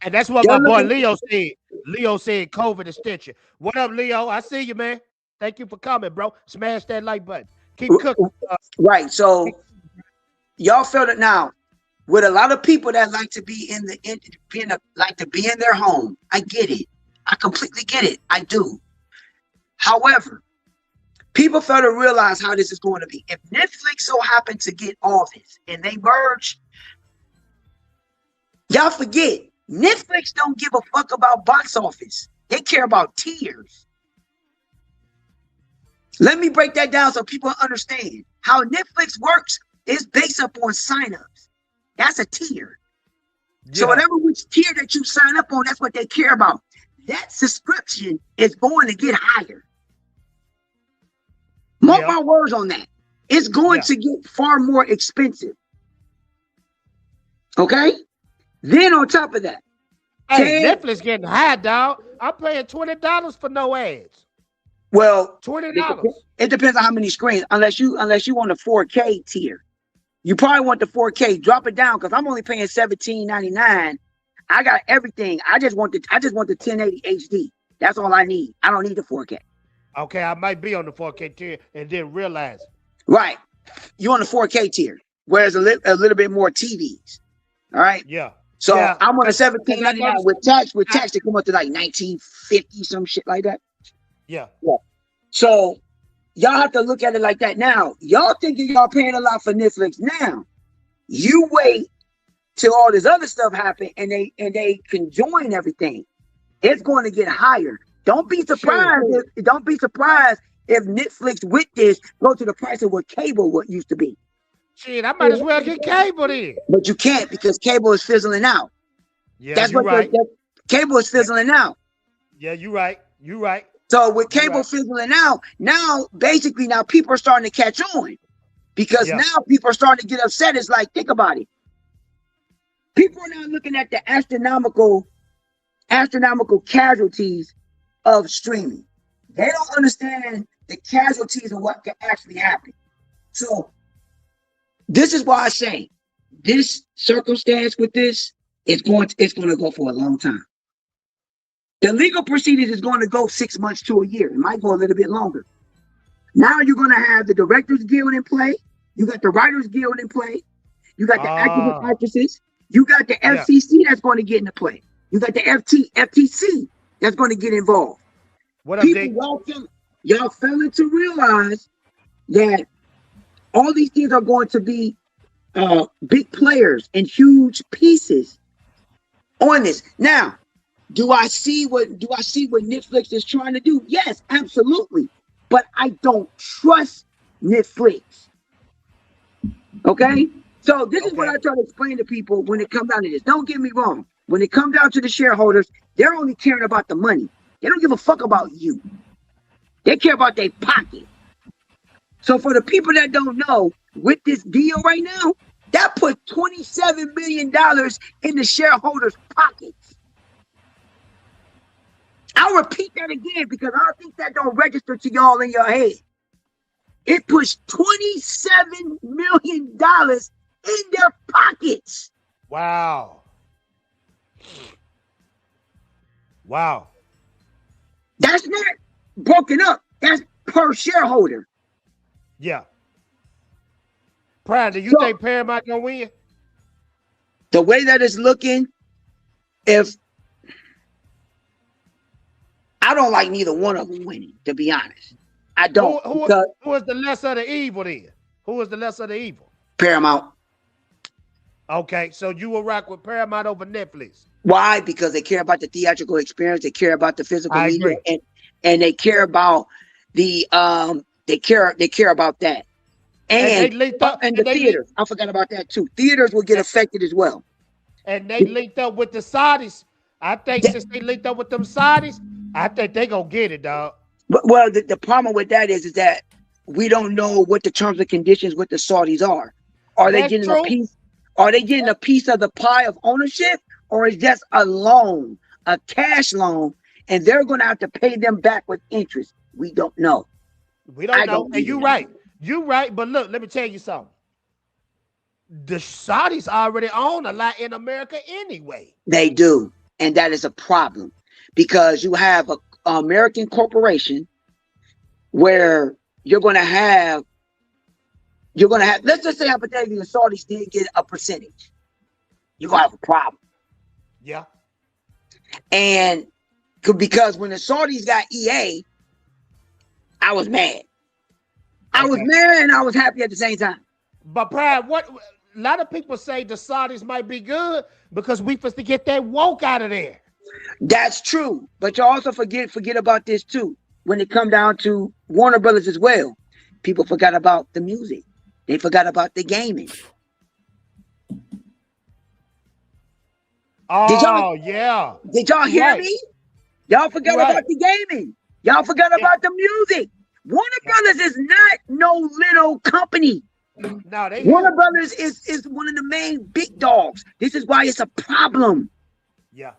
S2: And that's what my boy Leo said. Leo said COVID extension. What up, Leo? I see you, man. Thank you for coming, bro. Smash that like button. Keep cooking.
S3: Right. So y'all felt it now. With a lot of people that like to be like to be in their home. I get it. I completely get it. I do. However, people fail to realize how this is going to be. If Netflix so happened to get all this and they merge, y'all forget, Netflix don't give a fuck about box office. They care about tiers. Let me break that down so people understand. How Netflix works is based upon signups. That's a tier. Yeah. So whatever which tier that you sign up on, that's what they care about. That subscription is going to get higher. Mark my words on that. It's going to get far more expensive. Okay? Then on top of that,
S2: hey, Netflix getting high, dog. I'm paying $20 for no ads.
S3: Well,
S2: $20.
S3: It depends on how many screens. Unless you want a 4K tier, you probably want the 4K. Drop it down because I'm only paying $17.99. I got everything. I just want the 1080 HD. That's all I need. I don't need the 4K.
S2: Okay, I might be on the 4K tier and didn't realize it.
S3: Right, you on the 4K tier, whereas a little bit more TVs. All right.
S2: Yeah.
S3: So I'm on a $17.99 with tax. With tax, it come up to like $19.50, some shit like that.
S2: Yeah.
S3: So y'all have to look at it like that. Now, y'all thinking y'all paying a lot for Netflix. Now, you wait till all this other stuff happen and they can join everything. It's going to get higher. Don't be surprised. Don't be surprised if Netflix with this go to the price of what cable used to be.
S2: Shit, I might as well get cable then.
S3: But you can't because cable is fizzling out.
S2: Yeah,
S3: that's what right. Cable is fizzling out.
S2: Yeah, you're right. You're right.
S3: So with cable fizzling out, now basically people are starting to catch on. because
S2: Yeah.
S3: now people are starting to get upset. It's like, think about it. People are now looking at the astronomical casualties of streaming. They don't understand the casualties of what can actually happen. So this is why I say this circumstance with this it's going to go for a long time. The legal proceedings is going to go 6 months to a year. It might go a little bit longer. Now you're going to have the Directors Guild in play. You got the Writers Guild in play. You got the actors and actresses. You got the FCC that's going to get into play. You got the FTC that's going to get involved.
S2: What up, Dick?
S3: Y'all failing to realize that all these things are going to be big players and huge pieces on this. Now, do I see what Netflix is trying to do? Yes, absolutely. But I don't trust Netflix. Okay? So this is what I try to explain to people when it comes down to this. Don't get me wrong. When it comes down to the shareholders, they're only caring about the money. They don't give a fuck about you. They care about their pocket. So for the people that don't know, with this deal right now, that put $27 million in the shareholders' pockets. I'll repeat that again because I don't think that don't register to y'all in your head. It pushed $27 million in their pockets.
S2: Wow. Wow.
S3: That's not broken up. That's per shareholder.
S2: Yeah. Prime, do you think Paramount gonna win?
S3: The way that it's looking, if I don't like neither one of them winning, to be honest. I don't.
S2: Who is the lesser of the evil then? Who is the lesser of the evil?
S3: Paramount.
S2: Okay, so you will rock with Paramount over Netflix.
S3: Why? Because they care about the theatrical experience, they care about the physical media,
S2: agree.
S3: and they care about the they care about that. And the theaters. I forgot about that too. Theaters will get affected as well.
S2: And they linked up with the Saudis. I think since they linked up with them Saudis, I think they gonna get it, dog.
S3: Well, the problem with that is that we don't know what the terms and conditions with the Saudis are. Are they getting a piece? Are they getting a piece of the pie of ownership, or is just a loan, a cash loan, and they're going to have to pay them back with interest? We don't know.
S2: We don't know. And you're right. You're right. But look, let me tell you something. The Saudis already own a lot in America anyway.
S3: They do. And that is a problem because you have an American corporation where you're going to have, let's just say hypothetically the Saudis did get a percentage. You're going to have a problem.
S2: Yeah.
S3: And because when the Saudis got EA, I was mad. I was mad and I was happy at the same time.
S2: But Brad, a lot of people say the Saudis might be good because we supposed to get that woke out of there.
S3: That's true. But you also forget about this too. When it come down to Warner Brothers as well, people forgot about the music. They forgot about the gaming.
S2: Oh,
S3: Did y'all hear me? Y'all forgot about the gaming. Y'all forgot about the music. Warner Brothers is not no little company.
S2: No,
S3: Warner Brothers is one of the main big dogs. This is why it's a problem.
S2: Yeah.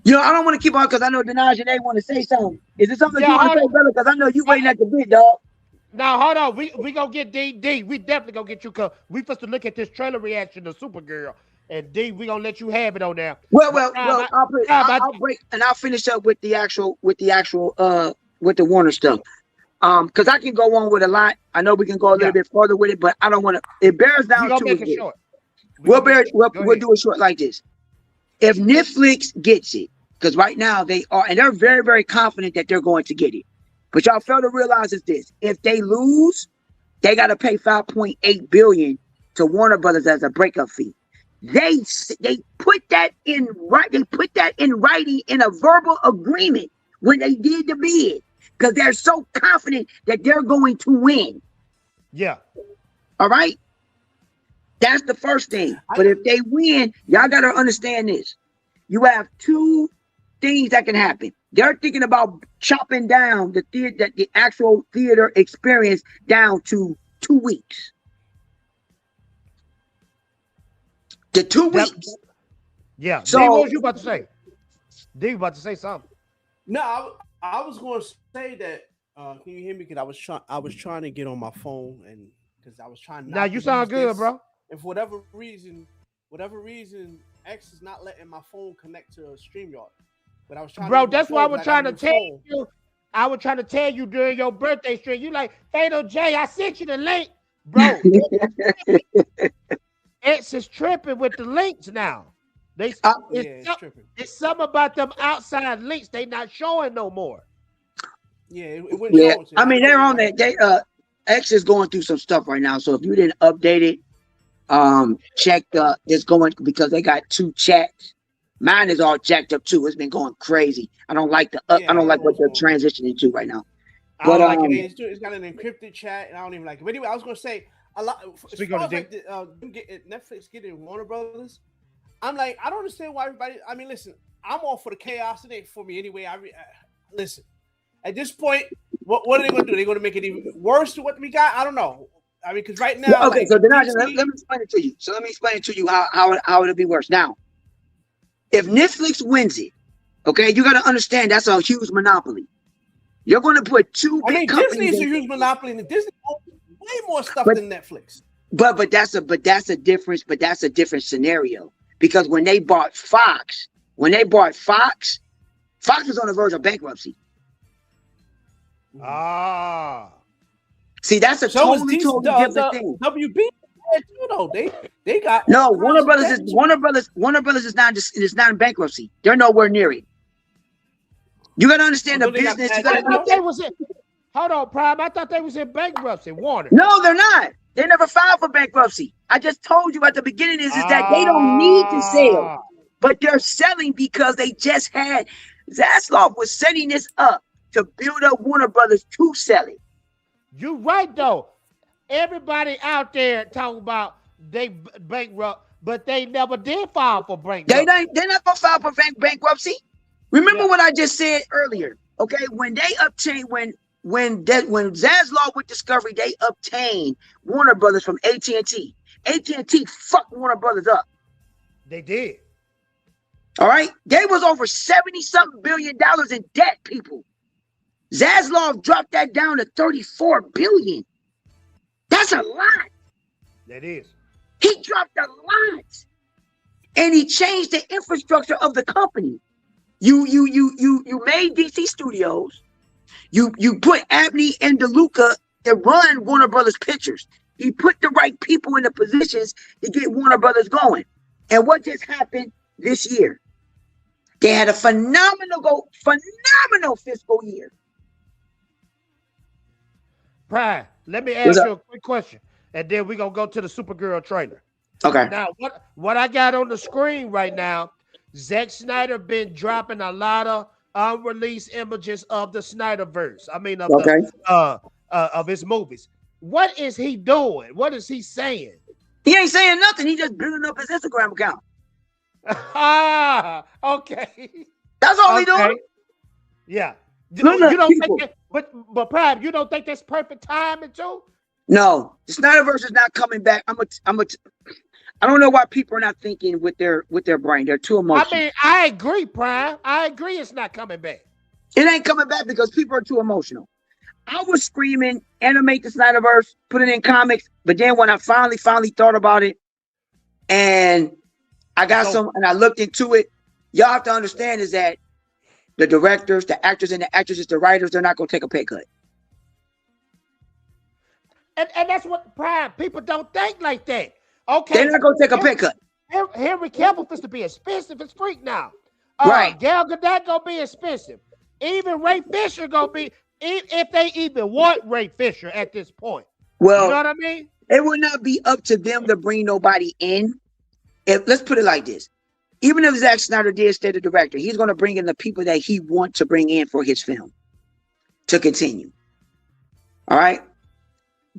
S3: You know, I don't want to keep on because I know Denaj and they want to say something. Is it something you want to say, brother? Because I know you waiting at the bit, dog.
S2: Now, hold on. We gonna get D. We definitely gonna get you because we supposed to look at this trailer reaction to Supergirl. And D, we gonna let you have it on there.
S3: Well, I'll break and I'll finish up with the Warner stuff. Because I can go on with a lot. I know we can go a little bit further with it, but I don't want to. It bears down to
S2: make it short.
S3: We'll do it short like this. If Netflix gets it, because right now they are, and they're very, very confident that they're going to get it. But y'all fail to realize is this: if they lose, they got to pay $5.8 billion to Warner Brothers as a breakup fee. They put that in writing in a verbal agreement when they did the bid because they're so confident that they're going to win.
S2: Yeah.
S3: All right. That's the first thing. But if they win, y'all got to understand this. You have two things that can happen. They're thinking about chopping down the actual theater experience down to 2 weeks. The 2 weeks.
S2: Yeah.
S3: So
S2: D, what was you about to say? D, you about to say something?
S4: No, I was going to say that. Can you hear me? Because I was trying to get on my phone, and because I was trying.
S2: Now you sound good, bro.
S4: And for whatever reason, X is not letting my phone connect to StreamYard. But I was trying.
S2: Bro, that's why I was trying to tell you. I was trying to tell you during your birthday stream. You like, Fatal J, I sent you the link, bro. X is tripping with the links now. It's tripping. It's something about them outside links they not showing no more.
S4: Yeah, it wouldn't show it.
S3: I mean, they're on that. X is going through some stuff right now. So if you didn't update it, check it's going because they got 2 chats. Mine is all jacked up too. It's been going crazy. I don't like I don't like what they're transitioning to right now. But
S4: like it's got an encrypted chat, and I don't even like it. But anyway, I was gonna say a lot. As far as like Netflix getting Warner Brothers, I'm like, I don't understand why everybody. I mean, listen, I'm all for the chaos. It ain't for me anyway. Listen. At this point, what are they going to do? They're going to make it even worse to what we got? I don't know. I mean, because right now,
S3: okay. So then let me explain it to you. So let me explain it to you how it'll be worse. Now, if Netflix wins it, okay, you got to understand that's a huge monopoly. You're going to put 2 big companies.
S4: Disney is a huge monopoly, and Disney owns way more stuff than Netflix.
S3: But that's a difference. But that's a different scenario because when they bought Fox, Fox was on the verge of bankruptcy. See, that's a totally different thing.
S4: WB too, though. They got
S3: no Warner Brothers is not in bankruptcy. They're nowhere near it. You gotta understand the business.
S2: Hold on, Prime. I thought they was in bankruptcy. Warner.
S3: No, they're not. They never filed for bankruptcy. I just told you at the beginning is that they don't need to sell, but they're selling because they just had Zaslav was setting this up to build up Warner Brothers to sell it.
S2: You right though. Everybody out there talking about they bankrupt, but they never did file for bankruptcy.
S3: They're not gonna file for bankruptcy. Remember what I just said earlier. Okay, when they obtained when Zaslav with Discovery, they obtained Warner Brothers from AT&T. AT&T fucked Warner Brothers up.
S2: They did.
S3: All right, they was over $70-something billion in debt, people. Zaslav dropped that down to $34 billion. That's a lot.
S2: That is.
S3: He dropped a lot, and he changed the infrastructure of the company. You made DC Studios. You put Abney and DeLuca to run Warner Brothers Pictures. He put the right people in the positions to get Warner Brothers going. And what just happened this year? They had a phenomenal fiscal year.
S2: Prime, let me ask you a quick question, and then we're going to go to the Supergirl trailer.
S3: Okay.
S2: Now, what I got on the screen right now, Zack Snyder been dropping a lot of unreleased images of the Snyderverse. I mean, of his movies. What is he doing? What is he saying?
S3: He ain't saying nothing. He just building up his Instagram account.
S2: Okay.
S3: That's all he doing.
S2: Yeah. You don't think that, but Prime, you don't think that's perfect timing too?
S3: No, the Snyderverse is not coming back. I don't know why people are not thinking with their brain. They're too emotional.
S2: I mean, I agree, Prime. I agree it's not coming back.
S3: It ain't coming back because people are too emotional. I was screaming, animate the Snyderverse, put it in comics, but then when I finally thought about it, and I got and I looked into it, y'all have to understand is that the directors, the actors and the actresses, the writers, they're not going to take a pay cut.
S2: And that's what Prime people don't think like that. Okay,
S3: they're not going to take a pay cut.
S2: Henry Cavill is to be expensive as freak now.
S3: Right.
S2: Gal Gadot gonna be expensive. Even Ray Fisher gonna be, if they even want Ray Fisher at this point.
S3: Well,
S2: you know what I mean?
S3: It would not be up to them to bring nobody in. Let's put it like this. Even if Zack Snyder did stay the director, he's going to bring in the people that he wants to bring in for his film to continue. All right?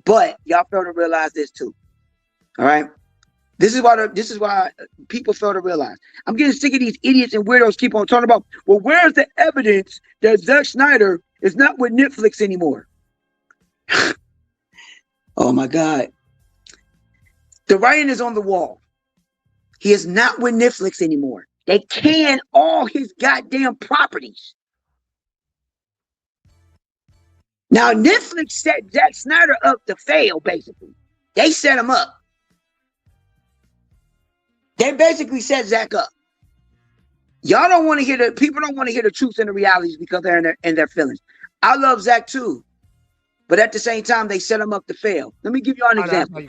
S3: But y'all fail to realize this too. All right? This is why people fail to realize. I'm getting sick of these idiots and weirdos keep on talking about, well, where's the evidence that Zack Snyder is not with Netflix anymore? Oh my God. The writing is on the wall. He is not with Netflix anymore. They can all his goddamn properties. Now, Netflix set Zack Snyder up to fail, basically. They set him up. They basically set Zack up. Y'all don't want to hear people don't want to hear the truth and the realities because they're in their feelings. I love Zack too. But at the same time, they set him up to fail. Let me give y'all an example.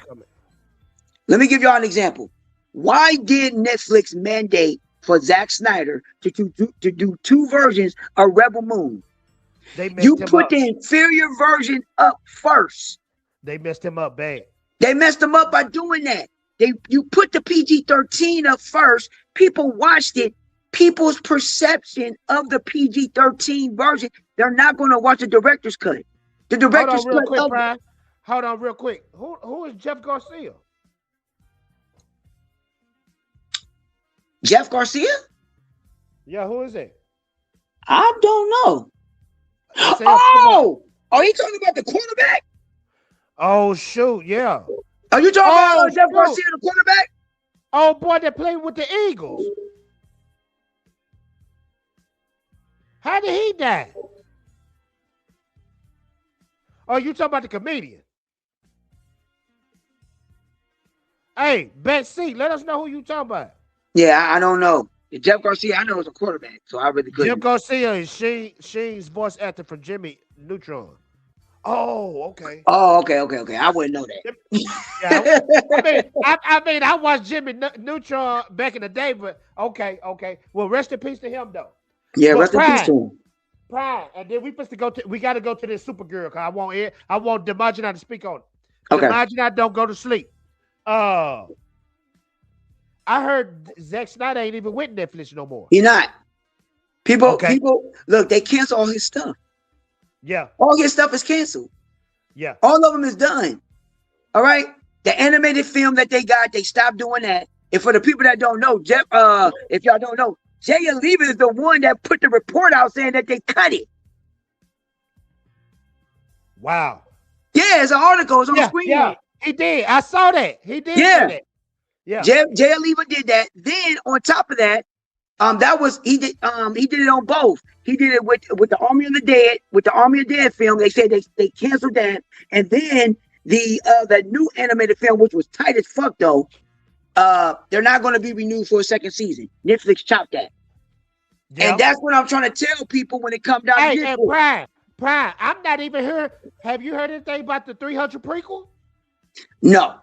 S3: Let me give y'all an example. Why did Netflix mandate for Zack Snyder to do 2 versions of Rebel Moon? You put the inferior version up first.
S2: They messed him up bad.
S3: They messed him up by doing that. You put the PG-13 up first. People watched it. People's perception of the PG-13 version, they're not going to watch the director's cut. The director's cut.
S2: Hold on real quick. Who is Jeff Garcia?
S3: Jeff Garcia?
S2: Yeah, who is it?
S3: I don't know. Oh, are you talking about the quarterback?
S2: Oh, shoot, yeah.
S3: Are you talking about Jeff Garcia, the quarterback?
S2: Oh, boy, that played with the Eagles. How did he die? Oh, you talking about the comedian? Hey, Betsy, let us know who you talking about.
S3: Yeah, I don't know. Jeff Garcia, I know is a quarterback, so I really couldn't.
S2: Jeff Garcia is Sheen's voice actor for Jimmy Neutron. Oh, okay.
S3: Oh, okay. I wouldn't know that.
S2: Yeah, I mean, I watched Jimmy Neutron back in the day, but okay. Well, rest in peace to him, though.
S3: Yeah, rest in peace to him.
S2: Prime, and then we got to go to this Supergirl because I want Demagina to speak on it.
S3: Okay.
S2: Demagina don't go to sleep. I heard Zack Snyder ain't even with Netflix no more.
S3: He not. People, look, they cancel all his stuff.
S2: Yeah.
S3: All his stuff is canceled.
S2: Yeah.
S3: All of them is done. All right. The animated film that they got, they stopped doing that. And for the people that don't know, Jeff, if y'all don't know, Jay Lever is the one that put the report out saying that they cut it.
S2: Wow.
S3: Yeah, it's an article. It's on the screen.
S2: Yeah, he did. I saw that. He did.
S3: Yeah.
S2: That. Yeah.
S3: Jay Lever did that. Then on top of that, he did it on both. He did it with the Army of the Dead, with the Army of the Dead film. They said they canceled that. And then the new animated film, which was tight as fuck though, they're not going to be renewed for a second season. Netflix chopped that. Yep. And that's what I'm trying to tell people when it comes down to this.
S2: Prime, I'm not even here. Have you heard anything about the 300 prequel?
S3: No.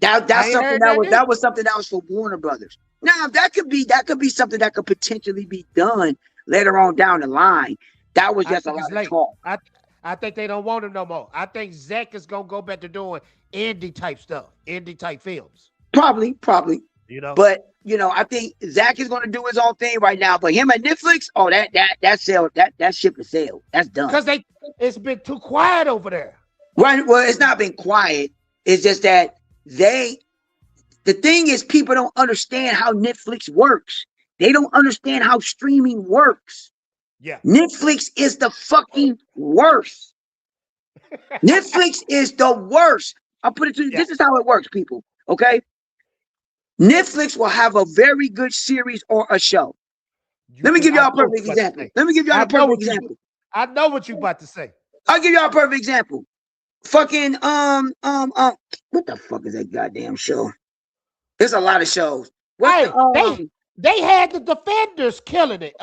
S3: That's something that was something that was for Warner Brothers. Now that could be something that could potentially be done later on down the line. That was just a lot of talk.
S2: I think they don't want him no more. I think Zack is gonna go back to doing indie type stuff, indie type films.
S3: Probably.
S2: You know,
S3: but I think Zack is gonna do his own thing right now. But him and Netflix, that ship is sailed. That's done.
S2: Because it's been too quiet over there.
S3: Right. Well, it's not been quiet. It's just that the thing is, people don't understand how Netflix works. They don't understand how streaming works.
S2: Yeah.
S3: Netflix is the fucking worst. Netflix is the worst. I'll put it to you. This is how it works, people. Okay. Netflix will have a very good series or a show. Let me give y'all a perfect example.
S2: I know what you about to say.
S3: I'll give y'all a perfect example. Fucking what the fuck is that goddamn show? There's a lot of shows.
S2: They had the Defenders killing it.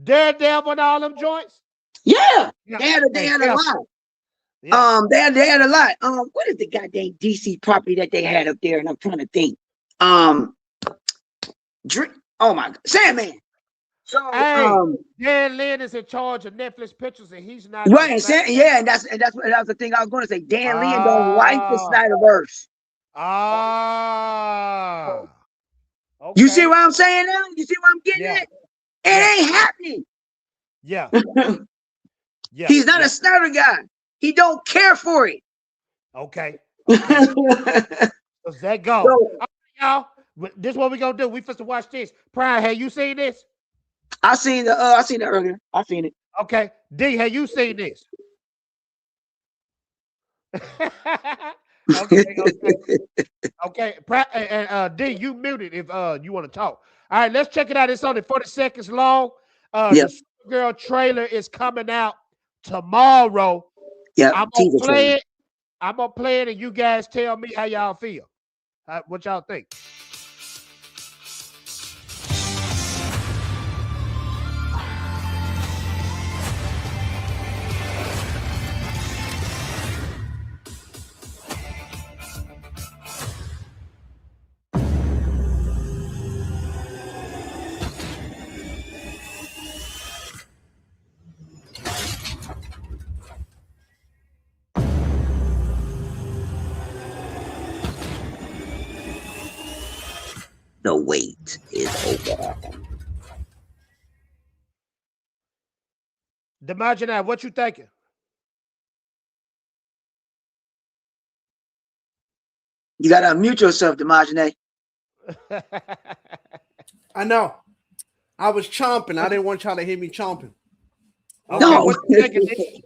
S2: Daredevil and all them joints.
S3: Yeah, they had a lot. Yeah. They had a lot. What is the goddamn DC property that they had up there? And I'm trying to think. Oh my God, Sandman. So
S2: Dan Lin is in charge of Netflix Pictures, and he's not
S3: right. And that's the thing I was going to say. Dan Lin don't like the Snyderverse. Okay. You see what I'm saying now? You see what I'm getting at? It ain't happening.
S2: Yeah.
S3: He's not a Snyder guy. He don't care for it.
S2: Okay. Does that go? So, all right, y'all. This is what we gonna do. We supposed to watch this. Prime, have you seen this?
S3: I seen it earlier. I seen it.
S2: Okay. D, have you seen this? Okay, okay. And D, you muted if you want to talk. All right, let's check it out. It's only 40 seconds long.
S3: Yep.
S2: The Supergirl trailer is coming out tomorrow.
S3: Yep.
S2: I'm gonna
S3: Teaser
S2: play
S3: trailer.
S2: it. I'm gonna play it, and you guys tell me how y'all feel. What y'all think?
S3: The wait is over.
S2: Demagina, what you thinking?
S3: You gotta unmute yourself, Demagine.
S4: I know. I was chomping. I didn't want y'all to hear me chomping.
S2: Okay,
S3: No.
S2: what you thinking, D?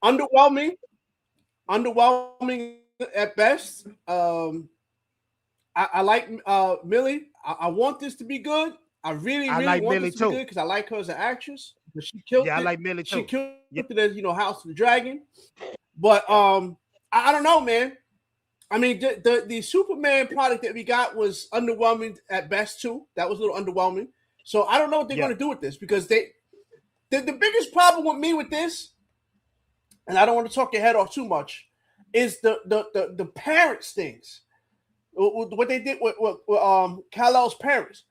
S4: Underwhelming. Underwhelming at best. I like Millie. I want this to be good. I really
S2: like
S4: want
S2: Millie
S4: this to be
S2: too.
S4: good because I like her as an actress. But she killed it.
S2: Yeah, I like Millie too.
S4: She killed it as House of the Dragon. But I don't know, man. I mean, the Superman product that we got was underwhelming at best too. That was a little underwhelming. So I don't know what they're going to do with this because the biggest problem with me with this, and I don't want to talk your head off too much, is the parents things. What they did with Kal-El's parents.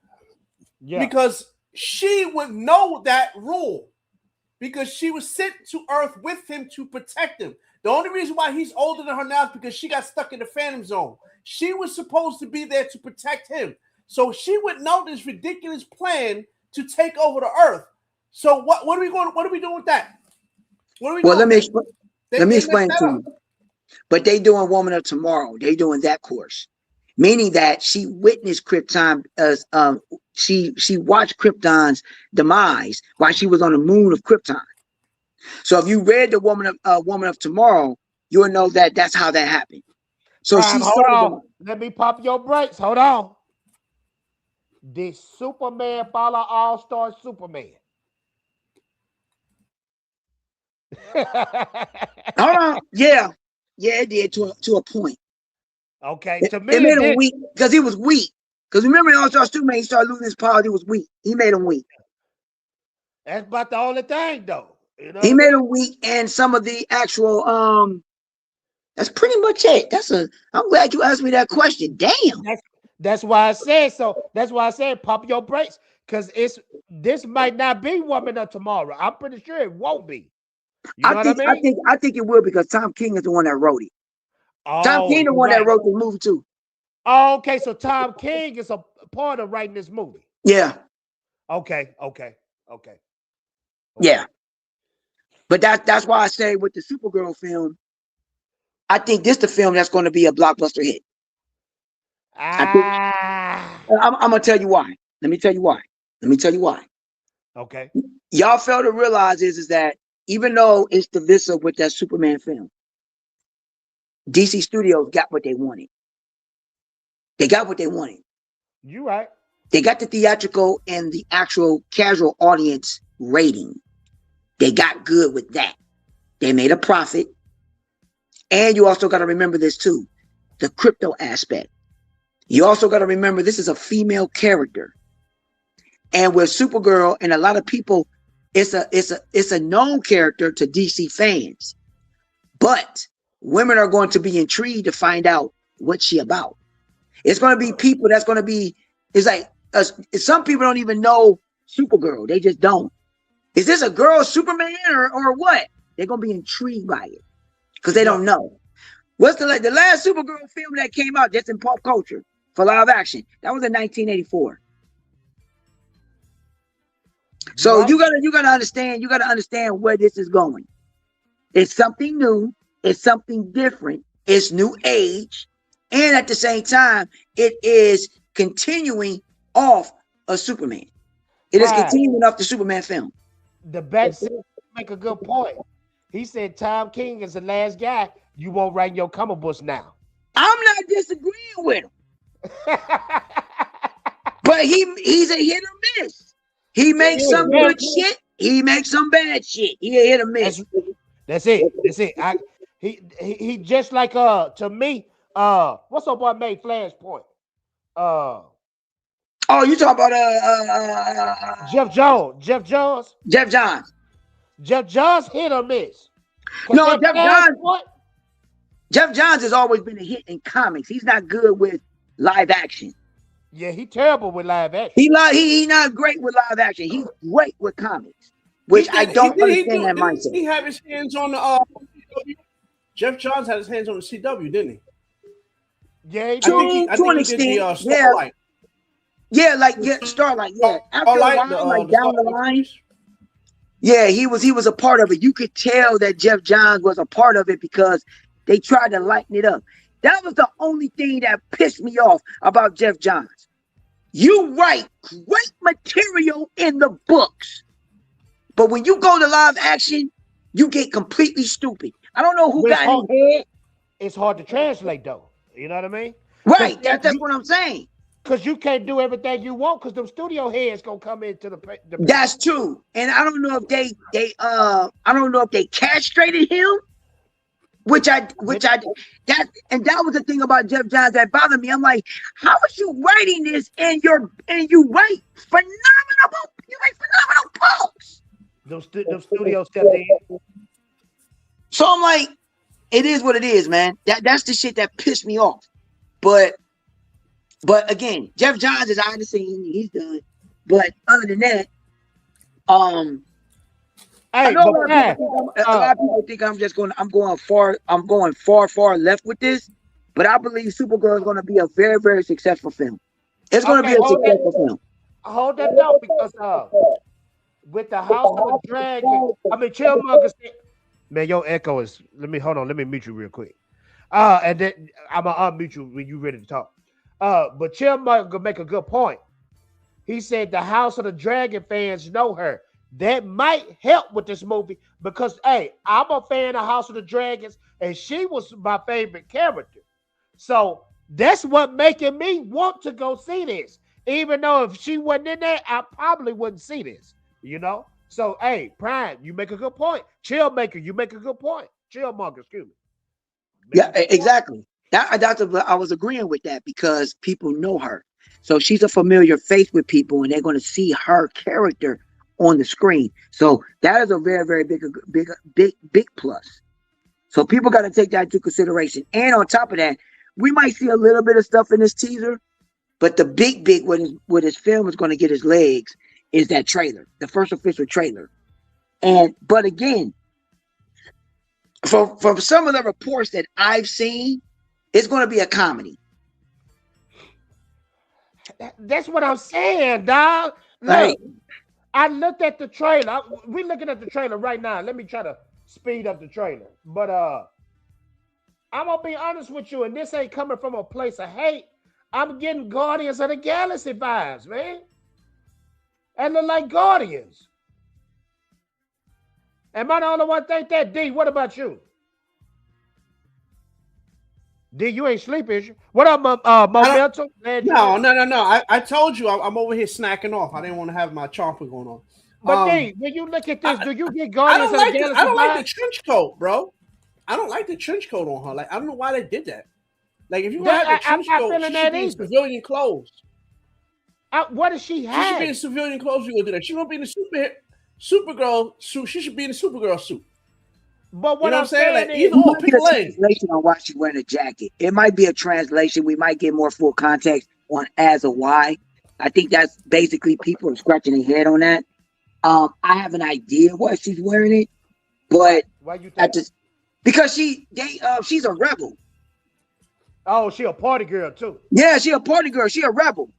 S2: Yeah.
S4: Because she would know that rule. Because she was sent to Earth with him to protect him. The only reason why he's older than her now is because she got stuck in the Phantom Zone. She was supposed to be there to protect him. So she would know this ridiculous plan to take over the Earth. So what are we doing with that? What are we doing?
S3: Let me explain to you.
S4: Up.
S3: But they doing Woman of Tomorrow. They doing that course. Meaning that she witnessed Krypton as she watched Krypton's demise while she was on the moon of Krypton. So if you read the Woman of Tomorrow, you'll know that that's how that happened. So she
S2: hold on. Let me pop your brakes. Hold on. Did Superman follow All-Star Superman?
S3: Hold on. Yeah, it did to a point.
S2: Okay, to me
S3: it made him weak because he was weak. Because remember, All-Star Superman, he started losing his power. He was weak. He made him weak.
S2: That's about the only thing, though. You know
S3: he made him weak, and some of the actual that's pretty much it. I'm glad you asked me that question. Damn.
S2: That's why I said so. That's why I said pop your brakes, because this might not be Woman of Tomorrow. I'm pretty sure it won't be. You know what I mean?
S3: I think it will because Tom King is the one that wrote it.
S2: Oh,
S3: Tom King the one that wrote the movie too.
S2: Oh, okay, so Tom King is a part of writing this movie.
S3: Yeah.
S2: Okay.
S3: Yeah. But that's why I say with the Supergirl film, I think this the film that's going to be a blockbuster hit. I'm gonna tell you why. Let me tell you why.
S2: Okay.
S3: Y'all fail to realize is that even though it's divisive with that Superman film, DC Studios got what they wanted. They got what they wanted.
S2: You right.
S3: They got the theatrical and the actual casual audience rating. They got good with that. They made a profit. And you also got to remember this too, the crypto aspect. You also got to remember this is a female character. And with Supergirl and a lot of people, it's a known character to DC fans. But women are going to be intrigued to find out what she about. It's going to be people that's going to be, it's like, some people don't even know Supergirl. They just don't. Is this a girl Superman or what? They're going to be intrigued by it because they don't know. What's the last Supergirl film that came out just in pop culture for live action? That was in 1984. So you gotta understand where this is going. It's something new. It's something different. It's new age, and at the same time, it is continuing off of Superman. It is continuing off the Superman film.
S2: The back make a good point. He said Tom King is the last guy you won't write your comic books now.
S3: I'm not disagreeing with him, but he's a hit or miss. He makes some good shit. He makes some bad shit. He a hit or miss.
S2: That's it. He just like to me, what's up boy made Flashpoint?
S3: Oh, you talking about
S2: Jeff Jones.
S3: Jeff Johns.
S2: Jeff Johns hit or miss.
S3: No, Jeff Johns has always been a hit in comics. He's not good with live action.
S2: Yeah, he terrible with live action.
S3: He not great with live action. He's great with comics, which I don't understand that mindset.
S4: He have his hands on the CW? Jeff Johns had his hands on the CW, didn't he?
S2: Yeah,
S3: to an extent. Starlight. Starlight. Yeah, after a while, down the line. Yeah, he was a part of it. You could tell that Jeff Johns was a part of it because they tried to lighten it up. That was the only thing that pissed me off about Jeff Johns. You write great material in the books, but when you go to live action, you get completely stupid. I don't know who got in his head.
S2: It's hard to translate, though. You know what I mean?
S3: Right. That's what I'm saying.
S2: Because you can't do everything you want because them studio heads gonna come into the
S3: That's true. And I don't know if they castrated him. That was the thing about Jeff Johns that bothered me. I'm like, how is you writing this and you write phenomenal books?
S2: Them studios stepped in.
S3: So I'm like, it is what it is, man. That's the shit that pissed me off. But again, Jeff Johns is out of the scene. He's done. But other than that, a lot of people think I'm going far left with this, but I believe Supergirl is going to be a very, very successful film. It's going to be a successful film.
S2: Hold that thought because with the House of the Dragon, Chillmonger said, man, your echo is. Let me mute you real quick. And then I'm gonna unmute you when you're ready to talk. But Chillmonger make a good point. He said the House of the Dragon fans know her. That might help with this movie because, hey, I'm a fan of House of the Dragons, and she was my favorite character. So that's what making me want to go see this. Even though if she wasn't in there, I probably wouldn't see this. You know? So, hey, Prime, you make a good point. Chillmaker, you make a good point. Chillmonger, excuse me.
S3: Yeah, exactly. I was agreeing with that because people know her. So she's a familiar face with people, and they're going to see her character on the screen. So that is a very, very big plus. So people got to take that into consideration. And on top of that, we might see a little bit of stuff in this teaser, but the big what his film is going to get his legs is that trailer, the first official trailer. But again, from some of the reports that I've seen, it's going to be a comedy.
S2: That's what I'm saying, dog. Look,
S3: right.
S2: I looked at the trailer. We're looking at the trailer right now. Let me try to speed up the trailer. But I'm gonna be honest with you, and this ain't coming from a place of hate. I'm getting Guardians of the Galaxy vibes, man. And look like Guardians. Am I the only one think that? D, what about you? D, you ain't sleep, is you? What up, Momentum?
S4: No. I told you I'm over here snacking off. I didn't want to have my chopper going on.
S2: But D, when you look at this, do you get Guardians of the Galaxy?
S4: I don't like the trench coat, bro. I don't like the trench coat on her. Like, I don't know why they did that. Like, if you want to have the trench coat, she should be in civilian clothes.
S2: What does she have?
S4: She should be in civilian clothes. You gonna do that? She won't be in the Supergirl suit. She should be in the Supergirl suit.
S2: But what I'm saying,
S3: like, either or, pick a translation on why she's wearing a jacket. It might be a translation. We might get more full context on as or why. I think that's basically people are scratching their head on that. I have an idea why she's wearing it, but
S2: why you think?
S3: Because she's a rebel.
S2: Oh, she a party girl too.
S3: Yeah, she a party girl. She a rebel.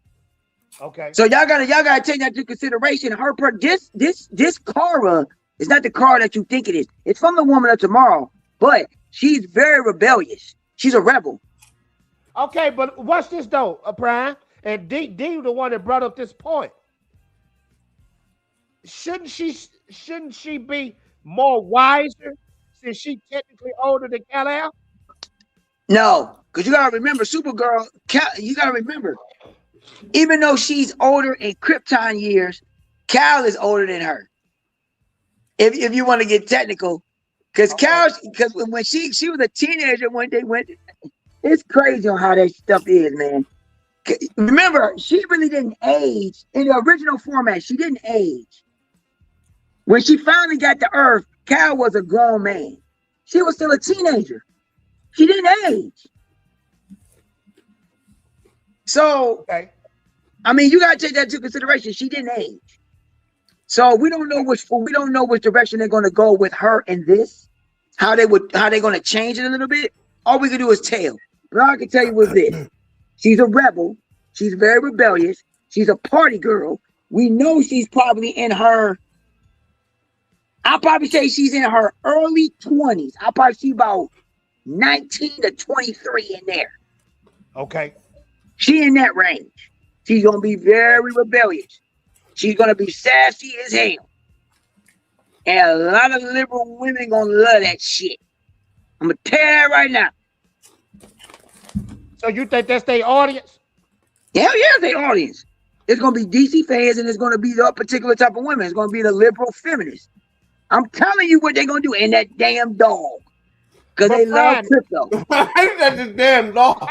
S2: Okay.
S3: So y'all gotta take that into consideration. This Kara is not the Kara that you think it is. It's from the Woman of Tomorrow, but she's very rebellious. She's a rebel.
S2: Okay, but watch this though, Brian. And D the one that brought up this point. Shouldn't she be more wiser since she technically older than Kal-El?
S3: No, because you gotta remember, Supergirl. You gotta remember, even though she's older in Krypton years, Cal is older than her. If you want to get technical, because when she was a teenager when they went, it's crazy on how that stuff is, man. Remember, she really didn't age in the original format. She didn't age. When she finally got to Earth, Cal was a grown man. She was still a teenager. She didn't age. So,
S2: Okay.
S3: I mean, you gotta take that into consideration. She didn't age. So we don't know which direction they're gonna go with her in this. How they're gonna change it a little bit. All we can do is tell. But all I can tell you was this. She's a rebel. She's very rebellious. She's a party girl. We know she's probably in her, I'll probably say she's in her early 20s. I'll probably see about 19 to 23 in there.
S2: Okay.
S3: She in that range. She's gonna be very rebellious. She's gonna be sassy as hell. And a lot of liberal women gonna love that shit. I'm gonna tell you that right now.
S2: So you think that's their audience?
S3: Hell yeah, their audience. It's gonna be DC fans, and it's gonna be that particular type of women. It's gonna be the liberal feminists. I'm telling you what they're gonna do. And that damn dog. Because they love crypto.
S4: That's the damn dog.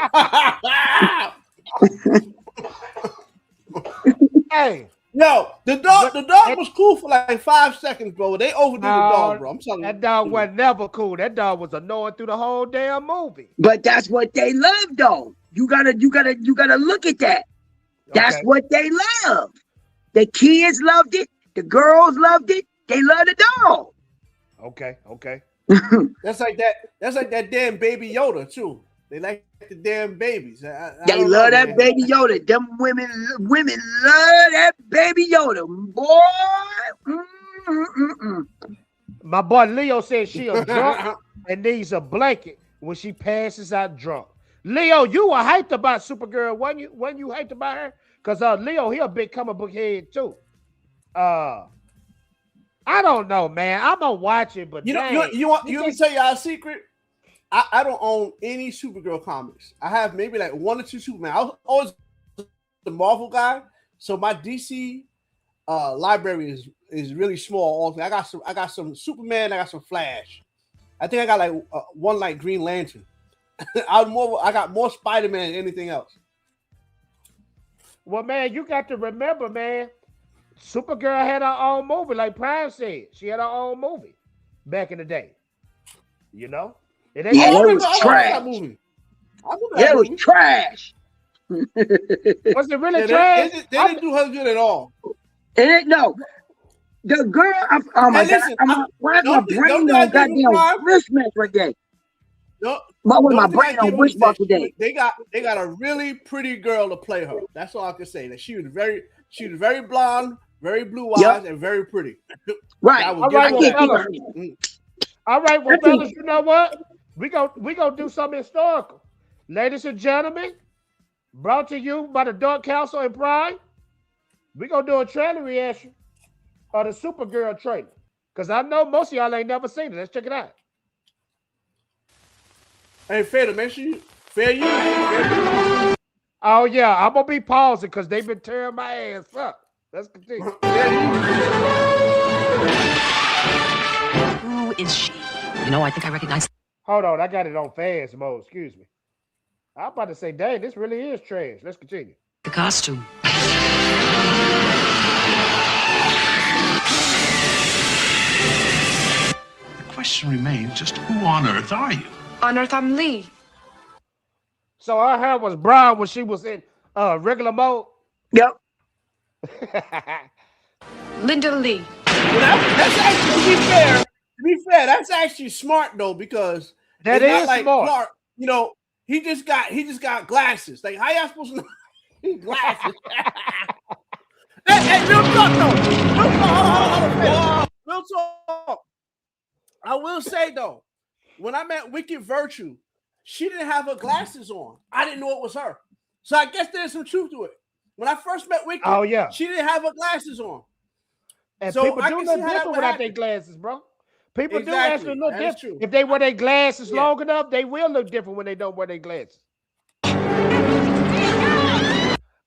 S2: Hey.
S4: Yo, the dog was cool for like 5 seconds, bro. They overdid the dog, bro. I'm telling you.
S2: That dog was never cool. That dog was annoying through the whole damn movie.
S3: But that's what they love, though. You gotta look at that. That's what they love. The kids loved it. The girls loved it. They love the dog.
S2: Okay.
S4: That's like that damn baby Yoda too. They like the damn babies.
S3: They love that baby Yoda. Them women love that baby Yoda, boy.
S2: My boy Leo said she a drunk and needs a blanket when she passes out drunk. Leo, you were hyped about Supergirl, when you hyped about her? Because Leo, he a big comic book head too. I don't know, man. I'm gonna watch it, but
S4: you want me to tell y'all a secret? I don't own any Supergirl comics. I have maybe like 1 or 2 Superman. I was always the Marvel guy, so my DC library is really small. I got some Superman. I got some Flash. I think I got like one like Green Lantern. I got more Spider-Man than anything else.
S2: Well, man, you got to remember, man. Supergirl had her own movie, like Prime said. She had her own movie back in the day. You know?
S3: It was trash. It was trash.
S2: Was it really trash?
S4: They didn't do her good at all.
S3: No. The girl, oh my God. Why is my brain on goddamn Christmas right there? My brain on Wishball today.
S4: They got a really pretty girl to play her. That's all I can say. That she was very blonde, very blue eyes, and very pretty.
S3: Right.
S2: All right, well, fellas, you know what? We gonna do something historical. Ladies and gentlemen, brought to you by the Dark Council and Pride. We gonna do a trailer reaction of the Supergirl trailer. Because I know most of y'all ain't never seen it. Let's check it out.
S4: Hey, Fader, make sure you fair you.
S2: Oh yeah, I'm gonna be pausing because they've been tearing my ass up. Let's continue.
S5: Who is she? You know, I think I recognize.
S2: Hold on, I got it on fast mode. Excuse me. I'm about to say, dang, this really is trash. Let's continue.
S5: The costume.
S6: The question remains, just who on earth are you?
S7: On Earth, I'm Lee.
S2: So her hair was brown when she was in regular mode?
S3: Yep.
S7: Linda Lee.
S4: Well, that's actually, to be fair, that's actually smart though, because
S2: that is like smart. Clark,
S4: you know, he just got glasses. Like, how y'all supposed to know glasses? hey, real talk though. Real talk. I will say though, when I met Wicked Virtue, she didn't have her glasses on. I didn't know it was her. So I guess there's some truth to it. When I first met Wicked, she didn't have her glasses on.
S2: And so people do look different without their glasses, bro. People do actually look
S4: That is
S2: different.
S4: true.
S2: If they wear their glasses long enough, they will look different when they don't wear their glasses.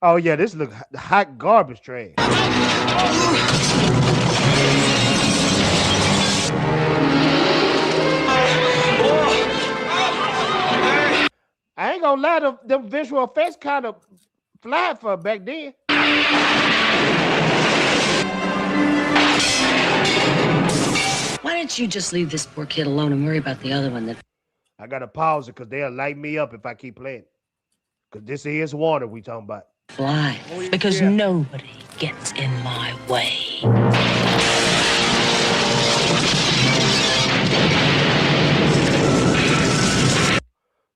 S2: Oh yeah, this look hot garbage trash. I ain't gonna lie, them visual effects kind of flat for back then.
S5: Why don't you just leave this poor kid alone and worry about the other one? That
S2: I gotta pause it because they'll light me up if I keep playing. Because this is Warner we talking about.
S5: fly, because nobody gets in my way.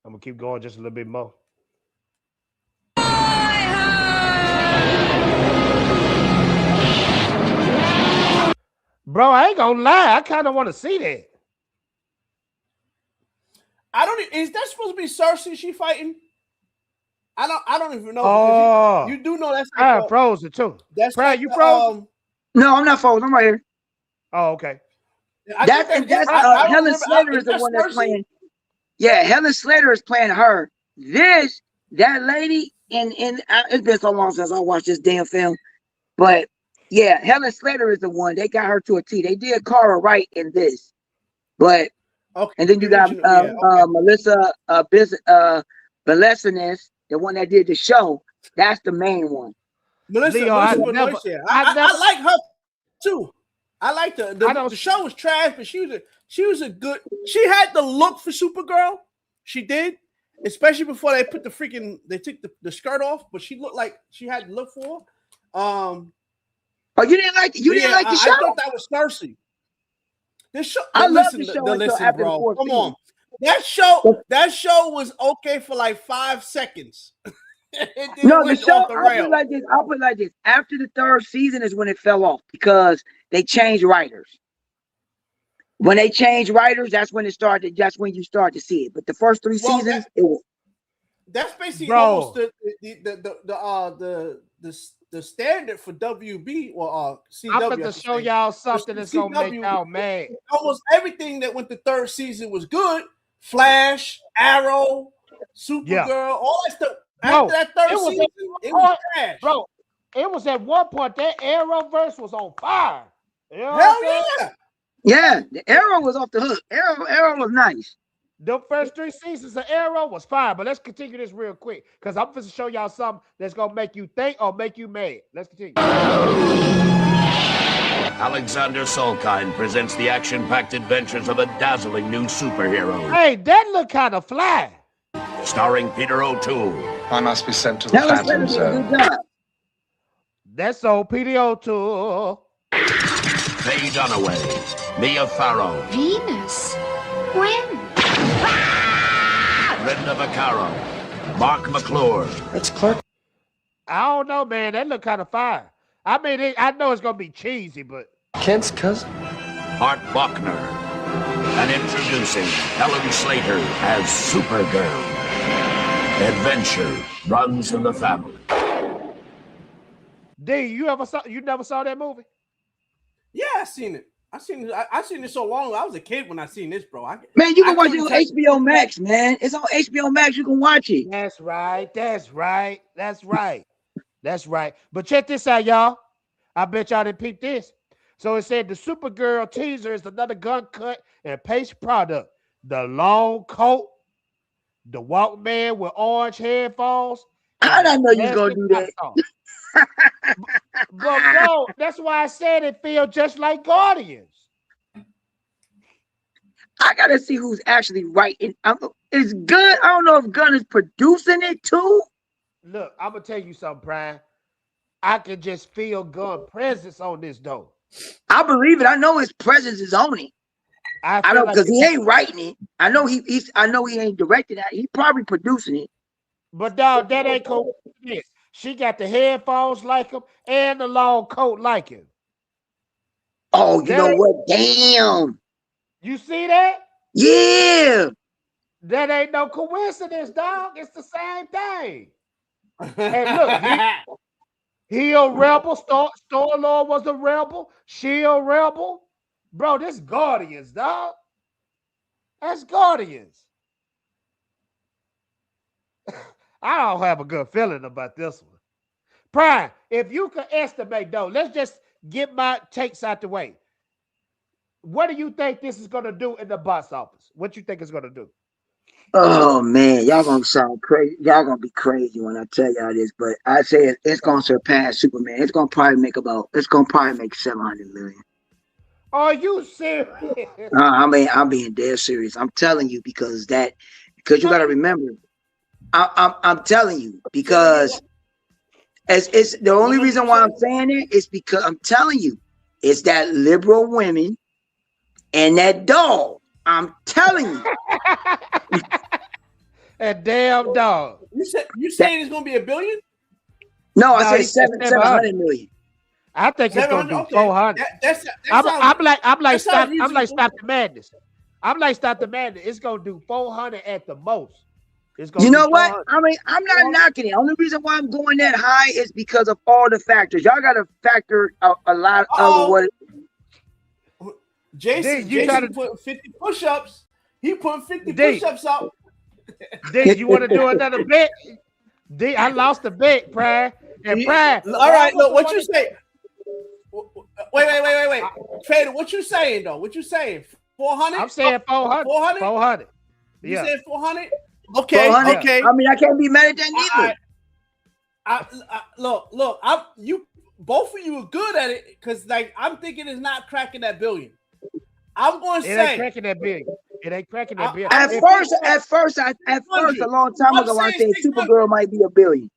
S2: I'm gonna keep going just a little bit more. Bro, I ain't gonna lie. I kind of want to see that.
S4: I don't. Is that supposed to be Cersei? She fighting? I don't even know.
S2: Oh,
S4: you do know that's.
S2: I'm frozen too.
S4: That's
S2: Brad,
S4: like
S2: you
S4: the,
S2: frozen?
S3: No, I'm not frozen. I'm right here.
S2: Oh, okay.
S3: That's Helen Slater is the one that's playing. Yeah, Helen Slater is playing her. That lady, and it's been so long since I watched this damn film, but yeah, Helen Slater is the one. They got her to a T. They did Cara right in this, but
S4: okay.
S3: And then you got Melissa Belesiness, the one that did the show. That's the main one.
S4: Melissa,
S2: Leo,
S4: I like her too. I like the show was trash, but she was a good. She had the look for Supergirl. She did, especially before they put they took the skirt off. But she looked like she had the look for her.
S3: Oh, you didn't like the show?
S4: I thought that was Cersei. This show,
S3: I love the show until after the fourth
S4: Come
S3: season.
S4: on, that show was okay for like 5 seconds.
S3: No, the show. I'll put it like this. After the third season is when it fell off because they changed writers. When they changed writers, that's when it started. That's when you start to see it. But the first 3 seasons, it was.
S4: That's basically almost the standard for WB or CW.
S2: I'm about to show y'all something that's gonna make y'all mad.
S4: Almost everything that went to third season was good. Flash, Arrow, Supergirl, all that stuff. After that third season, it was trash.
S2: Bro, it was at one point that Arrowverse was on fire. You know
S4: Hell yeah.
S3: Yeah, the Arrow was off the hook. Arrow was nice.
S2: The first 3 seasons of Arrow was fire, but let's continue this real quick because I'm going to show y'all something that's going to make you think or make you mad. Let's continue.
S8: Alexander Solkine presents the action-packed adventures of a dazzling new superhero.
S2: Hey, that look kind of fly.
S8: Starring Peter O'Toole.
S9: I must be sent to the Phantom Zone.
S2: That's old Peter O'Toole.
S8: Faye Dunaway. Mia Farrow.
S7: Venus. When?
S8: Brenda Vaccaro. Mark McClure.
S9: That's Clark.
S2: I don't know, man. That look kind of fire. I mean, I know it's going to be cheesy, but...
S9: Kent's cousin?
S8: Art Buckner. And introducing Helen Slater as Supergirl. Adventure runs in the family.
S2: D, you never saw that movie?
S4: Yeah, I seen it. I seen it so long. I was a kid when I seen this, bro.
S3: Man, you can watch it on HBO Max, man. It's on HBO Max. You can watch it.
S2: That's right. But check this out, y'all. I bet y'all didn't peep this. So it said the Supergirl teaser is another gun cut and paste product. The long coat, the Walkman with orange headphones.
S3: I didn't know you was gonna do that.
S2: But bro, that's why I said it feels just like Guardians.
S3: I gotta see who's actually writing. It's Gunn. I don't know if Gunn is producing it too.
S2: Look, I'm gonna tell you something, Brian. I can just feel Gunn presence on this though.
S3: I believe it. I know his presence is on it. I know because he ain't writing it. I know he ain't directing that. He probably producing it.
S2: But dog, that ain't cool. She got the headphones like him and the long coat like him.
S3: Oh, you know what? Damn.
S2: You see that?
S3: Yeah.
S2: That ain't no coincidence, dog. It's the same thing. And look, he a rebel. Star-Lord was a rebel. She a rebel. Bro, this Guardians, dog. That's Guardians. I don't have a good feeling about this one. Prime, if you could estimate, though, let's just get my takes out the way. What do you think this is going to do in the box office? What you think it's going to do?
S3: Oh man, y'all gonna sound crazy. Y'all gonna be crazy when I tell y'all this, but I say it's gonna surpass Superman. It's gonna probably make 700 million.
S2: Are you serious?
S3: I mean, I'm being dead serious. I'm telling you because you gotta remember. I'm telling you because it's the only reason why I'm saying it is because I'm telling you it's that liberal women and that dog. I'm telling you.
S2: That damn dog.
S4: You saying it's gonna be $1 billion?
S3: No, I said 700 million.
S2: I think it's gonna do 400. I'm like stop the madness. I'm like stop the madness. It's gonna do 400 at the most.
S3: You know what? I mean, I'm not knocking it. Only reason why I'm going that high is because of all the factors. Y'all got to factor a lot of what.
S4: Jason put 50 push-ups. He put 50 push-ups up.
S2: You want to do another bet? I lost the bet, Prime. And Prime.
S4: All right, look, what you say? Wait. Trader, what you saying, though? What you saying? 400?
S2: I'm saying 400. 400.
S4: You
S2: Yeah.
S4: said 400? Okay,
S3: 400.
S4: okay.
S3: I mean, I can't be mad at that neither.
S4: Look, you both of you are good at it because, like, I'm thinking it's not cracking that billion. I'm going to say
S2: it ain't cracking that billion. It ain't cracking that billion.
S3: At first, a long time ago, I said Supergirl might be $1 billion.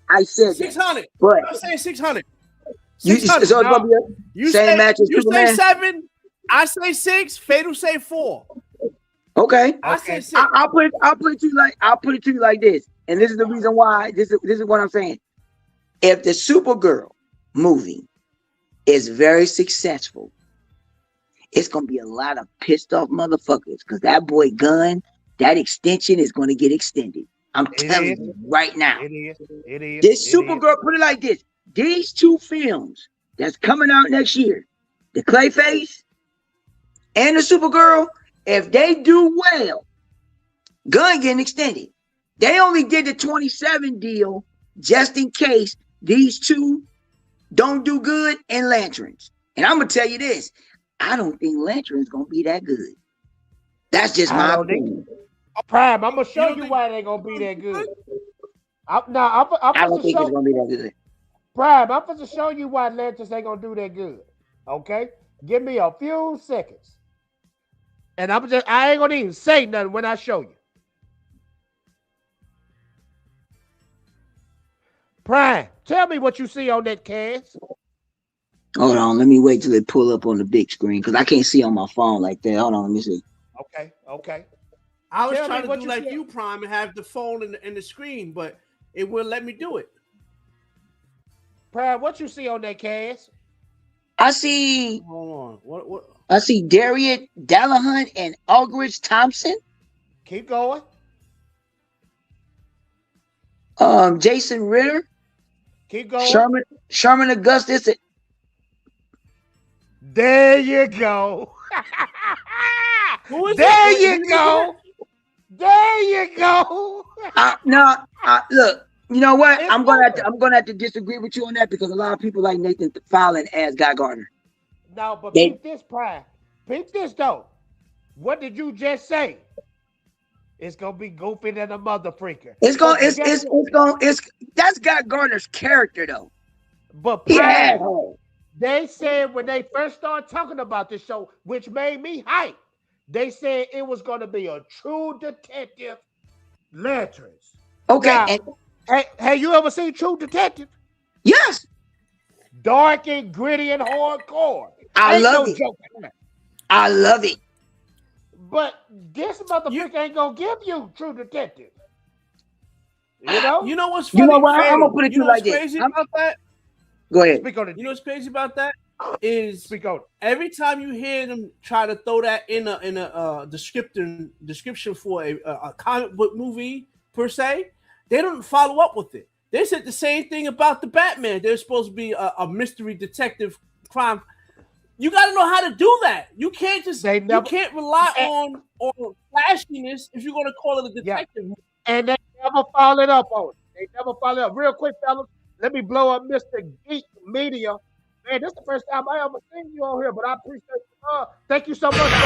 S3: I said
S4: 600.
S3: But
S4: I'm saying 600.
S3: So it's gonna be
S4: you
S3: same
S4: say,
S3: match as
S4: you
S3: Superman.
S4: say 7. I say 6. Fatal say 4.
S3: Okay.
S4: I say 6.
S3: I'll put it to you like this, and this is the reason why. This is what I'm saying. If the Supergirl movie is very successful, it's gonna be a lot of pissed off motherfuckers because that boy Gunn, that extension is gonna get extended. I'm telling you right now.
S2: It is.
S3: This Supergirl, put it like this: these two films that's coming out next year, the Clayface and the Supergirl, if they do well, Gunn getting extended. They only did the 27 deal just in case these two don't do good in Lanterns. And I'm gonna tell you this: I don't think Lantern's gonna be that good. That's just my opinion.
S2: Prime, I'm gonna show you why they gonna be that good. I
S3: don't think it's gonna be that good.
S2: Prime, I'm gonna show you why Lanterns ain't gonna do that good. Okay, give me a few seconds, and I ain't gonna even say nothing when I show you. Prime, tell me what you see on that cast.
S3: Hold on, let me wait till it pull up on the big screen because I can't see on my phone like that. Hold on, let me see.
S2: Okay.
S4: I was trying to do like you, Prime, and have the phone and the screen, but it wouldn't let me do it.
S2: Prime, what you see on that cast?
S3: I see.
S4: Hold on. What?
S3: I see Darius Dallahunt and Aldridge Thompson.
S2: Keep going.
S3: Jason Ritter.
S2: Keep going.
S3: Sherman Augustus.
S2: There you go.
S4: There you
S2: go.
S3: Look. You know what? I'm gonna have to disagree with you on that because a lot of people like Nathan Fallon as Guy Gardner.
S2: No, but peep this, Prime. Peep this though. What did you just say? It's gonna be goofy than a mother freaker.
S3: That's Guy Gardner's character though.
S2: But Prime, they said when they first started talking about this show, which made me hype, they said it was gonna be a true detective Lanterns.
S3: Okay.
S2: Now, have you ever seen True Detective?
S3: Yes.
S2: Dark and gritty and hardcore.
S3: I love it.
S2: But this motherfucker ain't gonna give you True Detective. You know?
S4: You know what's funny?
S3: You know what? I'm gonna put it to you like this.
S4: Crazy about that?
S3: Go ahead.
S4: You know what's crazy about that? Is every time you hear them try to throw that in a description for a comic book movie per se, they don't follow up with it. They said the same thing about the Batman. They're supposed to be a mystery detective crime. You got to know how to do that. You can't just
S2: They never-
S4: you can't rely on flashiness if you're gonna call it a detective.
S2: Yeah. And they never followed up on it. They never followed up. Real quick, fellas, let me blow up Mr. Geek Media. Man, this is the first time I ever seen you on here, but I appreciate you. Thank you so much, brother.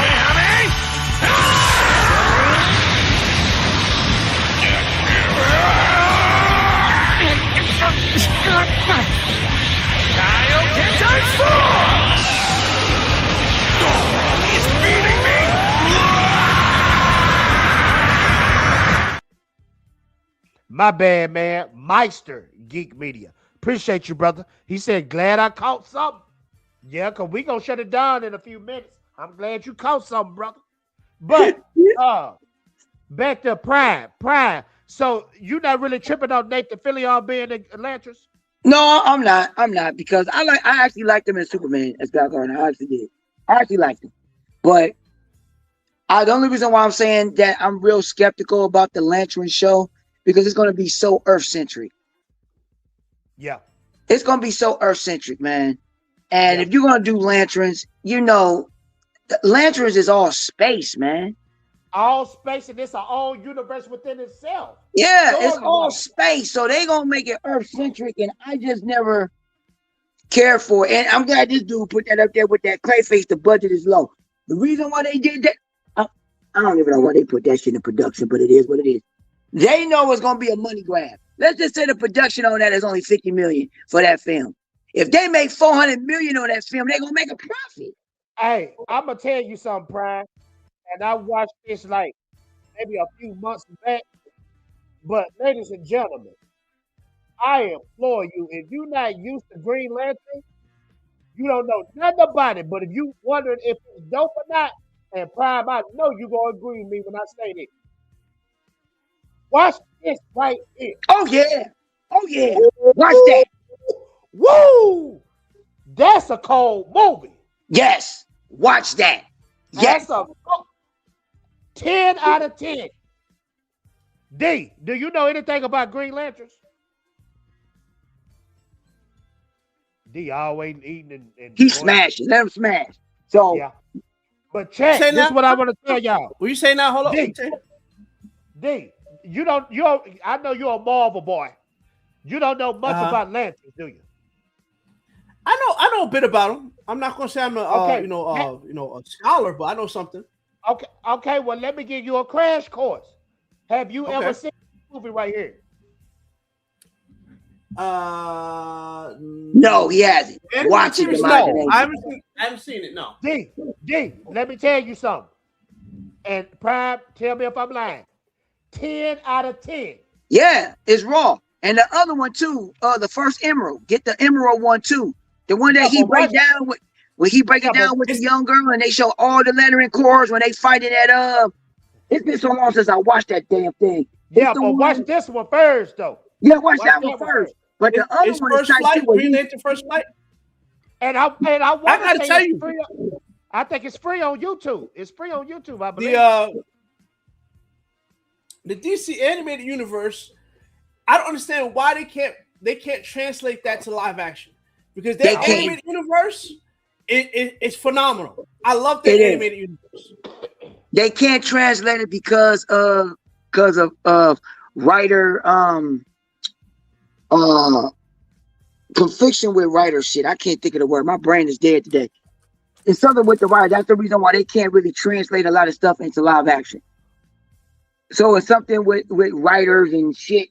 S2: My bad, man. Meister Geek Media. Appreciate you, brother. He said, glad I caught something. Yeah, because we going to shut it down in a few minutes. I'm glad you caught something, brother. But back to Prime. So you not really tripping on Nathan Fillion being the Elantris?
S3: No, I'm not because I actually liked him in Superman as Black Arnold. I actually did. I actually liked him. But the only reason why I'm saying that I'm real skeptical about the Lantern show because it's going to be so Earth-centric.
S2: Yeah.
S3: It's going to be so Earth-centric, man. And if you're going to do Lanterns, Lanterns is all space, man.
S2: All space, and it's a whole universe within itself.
S3: Yeah, it's all space. So they're going to make it Earth-centric, and I just never cared for it. And I'm glad this dude put that up there with that Clayface. The budget is low. The reason why they did that, I don't even know why they put that shit in production, but it is what it is. They know it's going to be a money grab. Let's just say the production on that is only $50 million for that film. If they make $400 million on that film, they're going to make a profit.
S2: Hey, I'm going to tell you something, Prime. And I watched this like maybe a few months back. But ladies and gentlemen, I implore you, if you're not used to Green Lantern, you don't know nothing about it. But if you wondering if it's dope or not, and Prime, I know you're going to agree with me when I say this. Watch this right here.
S3: Oh, yeah. Oh, yeah. Watch that.
S2: Woo! That's a cold movie.
S3: Yes. Watch that. Yes.
S2: That's a 10 out of 10. D, do you know anything about Green Lanterns? D always eating and
S3: He's smashing. Let him smash. So,
S2: yeah. But check, this is what I want to tell y'all.
S4: What you say now? Hold on.
S2: D, I know you're a Marvel boy. You don't know much about Lanterns, do you?
S4: I know a bit about them. I'm not gonna say I'm a scholar, but I know something.
S2: Okay. Well, let me give you a crash course. Have you ever seen this movie right here?
S3: No, he hasn't. Watch it.
S4: No, I haven't seen it. No.
S2: D, let me tell you something. And Prime, tell me if I'm lying. 10 out of 10.
S3: Yeah, it's raw. And the other one too, the first Emerald. Get the Emerald one too. The one that he break down with, when he break it down with the young girl and they show all the lettering cores when they fighting at it's been so long since I watched that damn thing.
S2: Yeah, but watch this one first though.
S3: Yeah, watch that one first. But the other one
S4: first
S3: is
S4: flight, Green Lantern First Flight.
S2: And I
S4: gotta tell you,
S2: I think it's free on YouTube. It's free on YouTube, I believe.
S4: The DC animated universe, I don't understand why they can't translate that to live action. Because their animated universe it's phenomenal. I love the animated universe.
S3: They can't translate it because of writer conviction with writer shit. I can't think of the word. My brain is dead today. It's something with the writer. That's the reason why they can't really translate a lot of stuff into live action. So it's something with writers and shit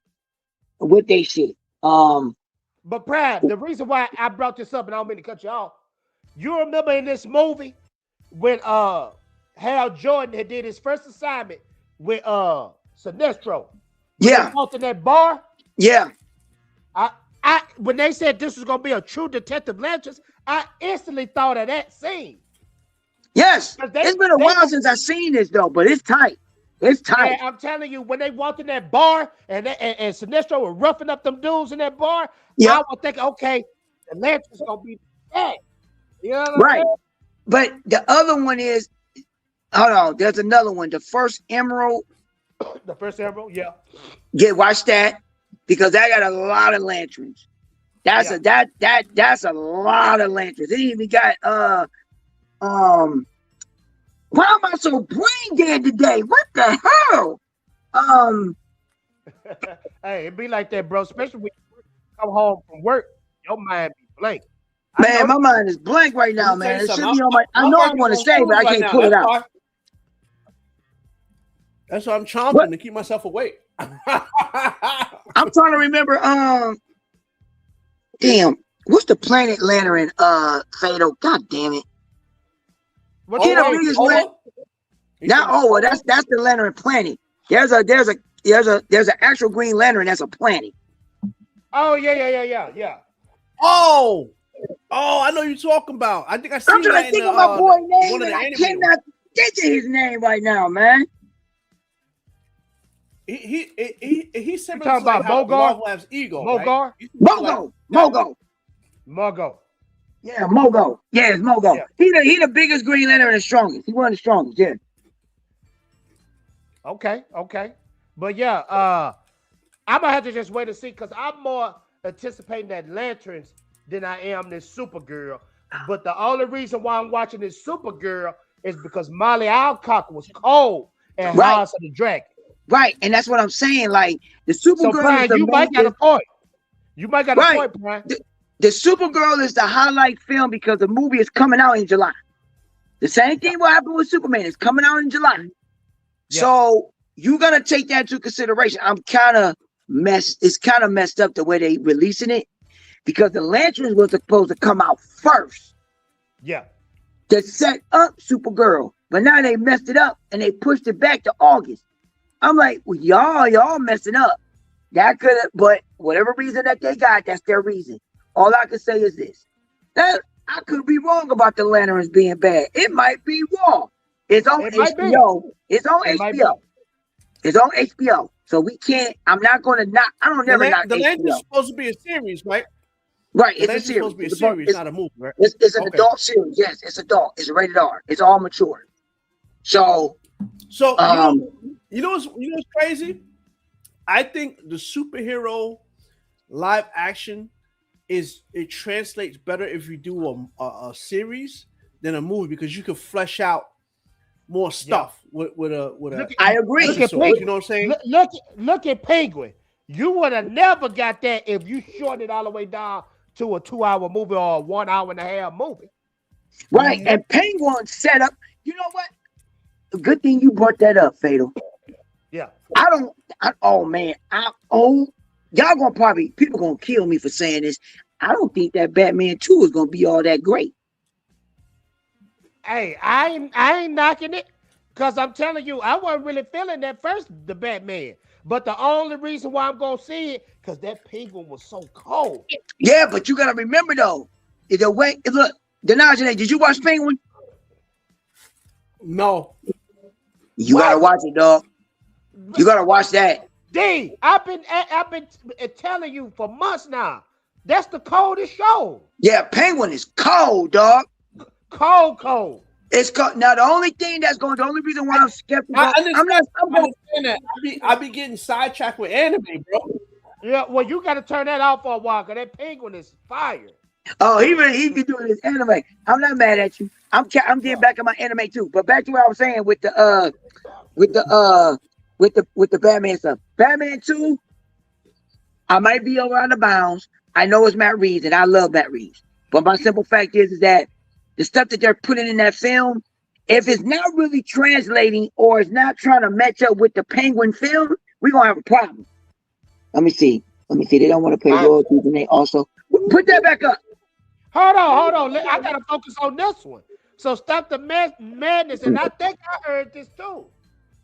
S3: with they shit.
S2: But Brad, the reason why I brought this up, and I don't mean to cut you off, you remember in this movie when Hal Jordan had did his first assignment with Sinestro.
S3: Yeah.
S2: In that bar.
S3: Yeah.
S2: I when they said this was gonna be a true Detective Lanterns, I instantly thought of that scene.
S3: Yes. It's been a while since I've seen this though, but it's tight. It's tight.
S2: I'm telling you, when they walked in that bar and Sinestro were roughing up them dudes in that bar, I was thinking, okay, the Lanterns gonna be bad. You know what
S3: right. But the other one is, hold on, there's another one. The first Emerald.
S2: The first Emerald, yeah.
S3: Watch that because that got a lot of lanterns. That's a lot of lanterns. It even got Why am I so brain dead today? What the hell?
S2: Hey, it be like that, bro. Especially when you come home from work, your mind be blank.
S3: Man, my mind is blank right now, man. It should be on my. I know I want to say, but I can't pull it out.
S4: That's why I'm chomping to keep myself awake.
S3: I'm trying to remember. Damn, what's the planet lantern? Fatal. God damn it.
S2: What's
S3: the biggest lantern? Not Owa. That's the lantern planet. There's an actual Green Lantern that's a planet.
S2: Oh yeah.
S4: Oh, I know you're talking about. I think I seen
S3: I'm trying to think of my boy name, and I cannot think of his name right now, man.
S4: He said
S2: talking about
S4: Mogar's ego.
S2: Mogar?
S4: Right?
S3: Mogo. Yeah, Mogo. Yeah, it's Mogo. Yeah. He the biggest Green Lantern and the strongest. He one of the strongest. Yeah.
S2: Okay. But yeah, I'm gonna have to just wait and see because I'm more anticipating that Lanterns than I am this Supergirl. But the only reason why I'm watching this Supergirl is because Molly Alcock was cold and House of the Dragon.
S3: Right, and that's what I'm saying. Like the Supergirl. So Brian,
S2: you might got a point. You might got a point, Brian.
S3: The Supergirl is the highlight film because the movie is coming out in July. The same thing will happen with Superman. It's coming out in July. Yeah. So you gotta take that into consideration. It's kind of messed up the way they releasing it because the Lanterns was supposed to come out first.
S2: Yeah.
S3: To set up Supergirl, but now they messed it up and they pushed it back to August. I'm like, well, y'all messing up. That could have, but whatever reason that they got, that's their reason. All I can say is this: that I could be wrong about the Lanterns being bad. It might be wrong. It's on HBO. It's on HBO. It's on HBO. So we can't. I'm not going to not. I don't never not.
S4: The Lanterns supposed to be a series, right?
S3: Right. It's a series.
S4: Supposed to be a series, not a movie, right?
S3: It's an adult series. Yes, it's adult. It's rated R. It's all mature. So
S4: you know what's crazy? I think the superhero live action it translates better if you do a series than a movie because you can flesh out more stuff with a.
S3: I agree.
S4: You know what I'm saying?
S2: Look at Penguin. You would have never got that if you shortened it all the way down to a 2-hour movie or a 1.5-hour movie.
S3: Right, and Penguin set up. You know what? Good thing you brought that up, Fatal.
S2: Yeah.
S3: Y'all people gonna kill me for saying this. I don't think that Batman 2 is gonna be all that great.
S2: Hey, I ain't knocking it because I'm telling you, I wasn't really feeling that the Batman. But the only reason why I'm gonna see it because that Penguin was so cold.
S3: Yeah, but you gotta remember though, look, Denajane, did you watch Penguin?
S4: No.
S3: You gotta watch it, dog. You gotta watch that.
S2: D, I've been telling you for months now. That's the coldest show.
S3: Yeah, Penguin is cold, dog.
S2: Cold.
S3: It's cold. Now the only reason why I'm skeptical. I'm not
S4: understand that. I be getting sidetracked with anime, bro.
S2: Yeah, well, you got to turn that off for a while because that Penguin is fire.
S3: Oh, he be doing his anime. I'm not mad at you. I'm getting back in my anime too. But back to what I was saying with the Batman stuff. Batman 2, I might be over out of bounds. I know it's Matt Reeves, and I love Matt Reeves. But my simple fact is that the stuff that they're putting in that film, if it's not really translating or it's not trying to match up with the Penguin film, we're gonna have a problem. Let me see. They don't want to pay royalties, and they also put that back up.
S2: Hold on. I gotta focus on this one. So stop the madness, and I think I heard this too.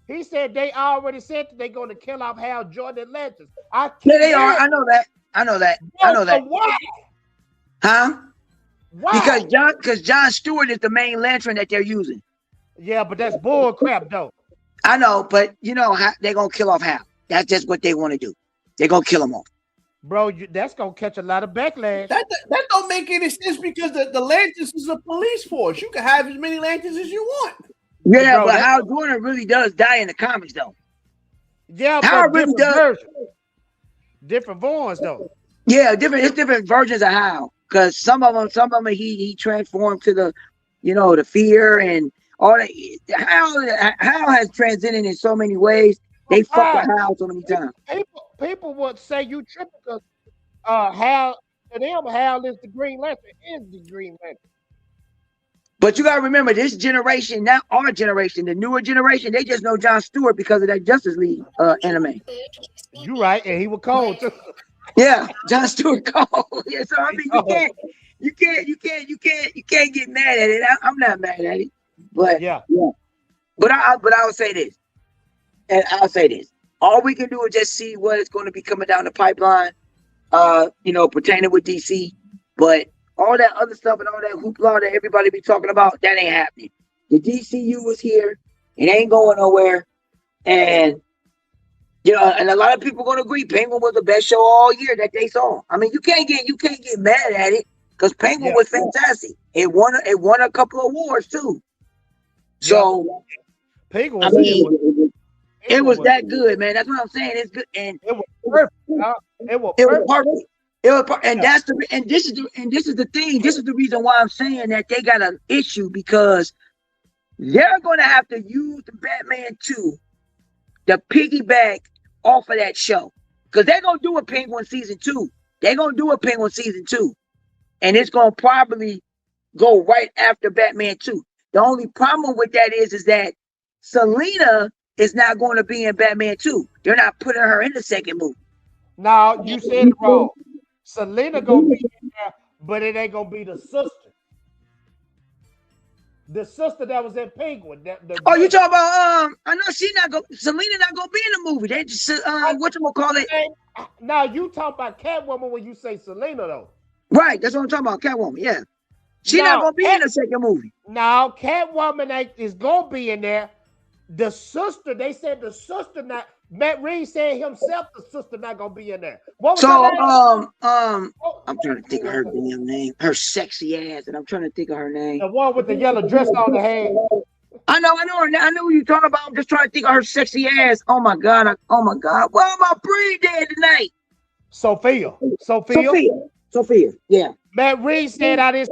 S2: He said they already said that they're going to kill off Hal Jordan Atlantis. Yeah,
S3: they are. I know that.
S2: Why?
S3: Huh?
S2: Why?
S3: Because John Stewart is the main lantern that they're using.
S2: Yeah, but that's bull crap, though.
S3: I know, but you know how they're going to kill off Hal. That's just what they want to do. They're going to kill him off.
S2: Bro, that's going to catch a lot of backlash.
S4: That don't make any sense because the Lanterns is a police force. You can have as many Lanterns as you want.
S3: Yeah, bro, but Hal Jordan really does die in the comics, though.
S2: Yeah,
S3: Hal really does.
S2: Different forms, though.
S3: Yeah, it's different versions of Hal. Because some of them he transformed to you know, the fear and all that. Hal has transcended in so many ways. They fuck with Hal so many times.
S2: People would say you tripping because Hal to them, Hal is the Green Lantern, is the Green Lantern.
S3: But you gotta remember, this generation, not our generation, the newer generation, they just know Jon Stewart because of that Justice League anime.
S2: You right, and he was cold too.
S3: Yeah, Jon Stewart cold. Yeah, so I mean, you can't get mad at it. I'm not mad at it, but yeah. But I'll say this, and I'll say this: all we can do is just see what is going to be coming down the pipeline, you know, pertaining with DC. But all that other stuff and all that hoopla that everybody be talking about, that ain't happening. The DCU was here; it ain't going nowhere, and. You know, and a lot of people gonna agree Penguin was the best show all year that they saw. I mean, you can't get mad at it because Penguin was fantastic. It won a couple of awards too. So
S2: Penguin,
S3: I mean, it was that good, man. That's what I'm saying. It's good, and
S2: it was perfect. It was
S3: perfect. It was perfect. And this is the thing. This is the reason why I'm saying that they got an issue because they're gonna have to use the Batman 2. The piggyback off of that show, because they're gonna do a Penguin season 2. They're gonna do a Penguin season 2, and it's gonna probably go right after Batman 2. The only problem with that is that Selena is not going to be in Batman 2. They're not putting her in the second movie.
S2: No, you said it wrong. Selena gonna be in there, but it ain't gonna be the sister. The sister that was in Penguin.
S3: Oh, you talking about I know Selena not gonna be in the movie. They just whatchamacallit.
S2: Now you talk about Catwoman when you say Selena though.
S3: Right, that's what I'm talking about. Catwoman, yeah. She not gonna be in the second movie.
S2: No, Catwoman is gonna be in there. The sister, they said the sister not. Matt Reeves said himself the sister not gonna be in there. What was
S3: I'm trying to think of her damn name, her sexy ass, and I'm trying to think of her name.
S2: The one with the yellow dress on the head.
S3: I know her. I know who you're talking about. I'm just trying to think of her sexy ass. Oh my god. Well, my brain dead tonight.
S2: Sophia.
S3: Yeah.
S2: Matt Reeves said out his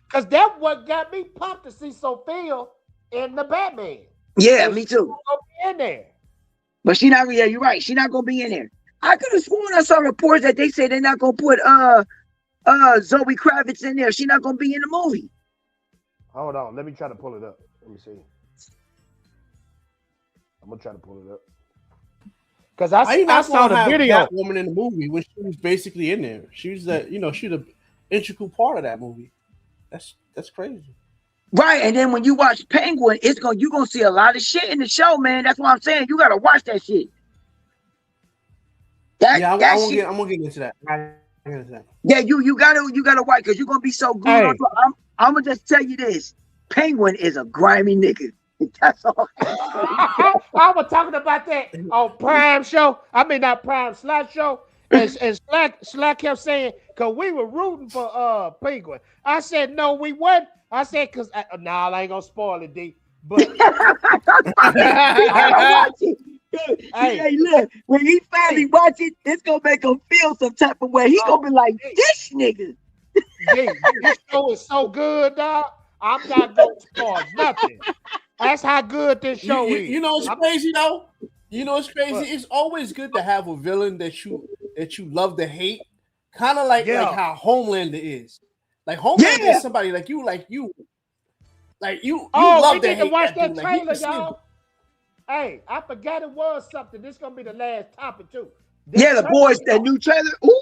S2: because that's what got me pumped to see Sophia in the Batman.
S3: Yeah, me too.
S2: In there.
S3: But she not. Yeah, you're right. She's not gonna be in there. I could have sworn I saw reports that they say they're not gonna put Zoe Kravitz in there. She's not gonna be in the movie.
S2: Hold on, let me try to pull it up. Let me see. I'm gonna try to pull it up because I saw the video.
S4: That woman in the movie when she was basically in there. She was she's an integral part of that movie. That's crazy.
S3: Right, and then when you watch Penguin, you're gonna see a lot of shit in the show, man. That's what I'm saying. You gotta watch that shit.
S4: I'm gonna get into that.
S3: Yeah, you gotta watch because you're gonna be so good. Hey. I'm gonna just tell you this: Penguin is a grimy nigga. That's all.
S2: I was talking about that on Prime show. I mean, not Prime Slack show. And Slack kept saying, because we were rooting for Penguin. I said, no, we weren't. I said, because, I ain't going to spoil it, D. But
S3: hey, look, when he finally watch it, it's going to make him feel some type of way. He's going to be like, this nigga.
S2: D, this show is so good, dog. I'm not going to spoil nothing. That's how good this show is.
S4: You know what's crazy, though? You know what's crazy? It's always good to have a villain that you love to hate. Kind of like how Homelander is. Like Homelander is somebody like you love to hate.
S2: To watch that trailer, y'all. Hey, I forgot it was something. This is gonna be the last topic too.
S3: The boys, that new trailer. Ooh,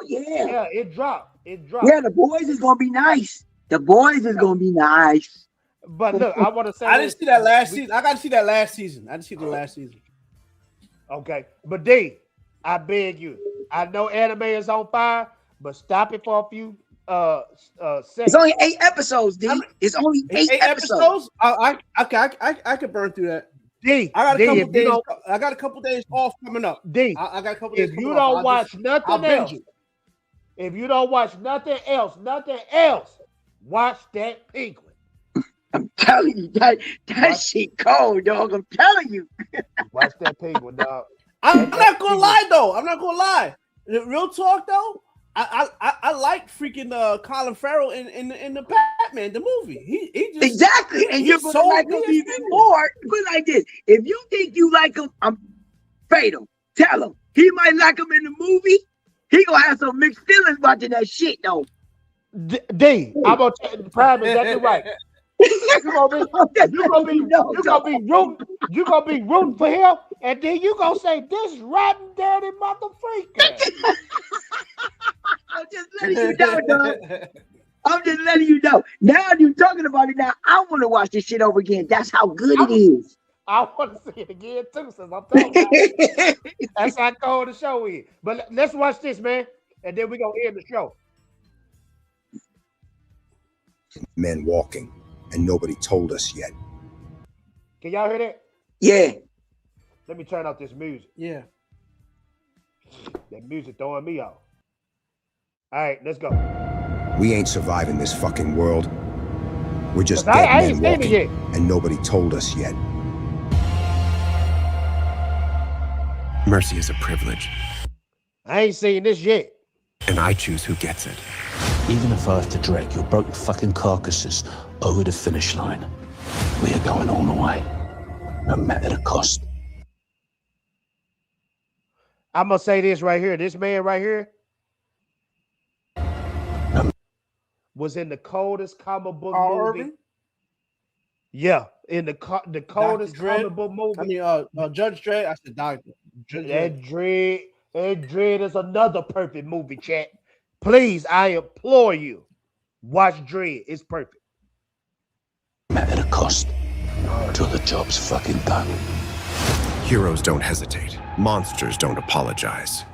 S3: yeah.
S2: Yeah, it dropped.
S3: Yeah, the boys is gonna be nice.
S2: But look, I want to say
S4: I didn't see that last season. I got to see that last season. I didn't see the last season.
S2: Okay, but D, I beg you. I know anime is on fire, but stop it for a few seconds.
S3: It's only 8 episodes, D. It's only 8 episodes.
S4: I could burn through that.
S2: D,
S4: I got a couple days. I got a couple days off coming up.
S2: D,
S4: I got a couple days.
S2: If you don't watch nothing else, watch that Penguin.
S3: I'm telling you, that shit cold, dog. I'm telling you.
S2: Watch that Penguin, dog.
S4: I'm not gonna lie though. I'm not gonna lie. Real talk though. I like freaking Colin Farrell in the Batman the movie. He just
S3: exactly, and you're gonna like him even more. Put it like this: if you think you like him, I'm fatal. Tell him he might like him in the movie. He gonna have some mixed feelings watching that shit though.
S2: I'm gonna tell you, Prime exactly right. You gonna be rooting for him, and then you gonna say this rotten, dirty motherfucker.
S3: I'm just letting you know, dog. I'm just letting you know. Now you're talking about it. Now I want to watch this shit over again. That's how good it is.
S2: I want to see it again too, since I'm talking about it. That's how cold the show is. But let's watch this, man, and then we're gonna end the show.
S10: Men walking, and nobody told us yet.
S2: Can y'all hear that?
S3: Yeah.
S2: Let me turn off this music.
S4: Yeah.
S2: That music throwing me off. All right, let's go.
S10: We ain't surviving this fucking world. We're just
S2: I
S10: dead
S2: ain't
S10: men
S2: seen it
S10: walking,
S2: yet.
S10: and nobody told us yet.
S11: Mercy is a privilege.
S2: I ain't seen this yet.
S11: And I choose who gets it.
S12: Even if I have to drag your broken fucking carcasses over the finish line, we are going all the way, no matter the cost.
S2: I'm gonna say this right here. This man right here was in the coldest comic book movie.
S4: Urban?
S2: Yeah, in the coldest comic book movie.
S4: I mean, Judge Dredd. I said Doctor.
S2: That Dredd is another perfect movie, chat. Please, I implore you, watch Dredd. It's perfect.
S12: No matter the cost, till the job's fucking done.
S11: Heroes don't hesitate. Monsters don't apologize.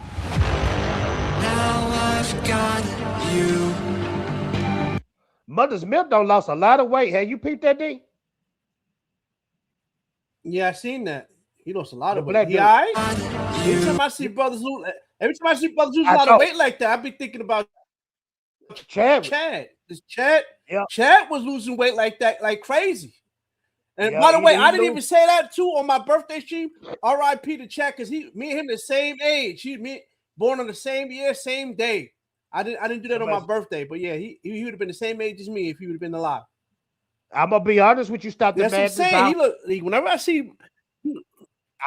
S1: Now I've got you.
S2: Mother's Milk done lost a lot of weight. Have you peeped that thing?
S4: Yeah, I seen that. He lost a lot of
S2: black
S4: weight.
S2: dude.
S4: Yeah, every time I see brothers lose a lot of weight like that, I be thinking about Chad. Chad was losing weight like that, like crazy. And by the way, I didn't even say that too on my birthday stream. R.I.P. to Chad, because me and him the same age. Born on the same year, same day. I didn't do that on my birthday, but yeah, he would have been the same age as me if he would have been alive.
S2: I'm gonna be honest with you. Stop the
S4: madness. That's what I'm saying. Whenever I see,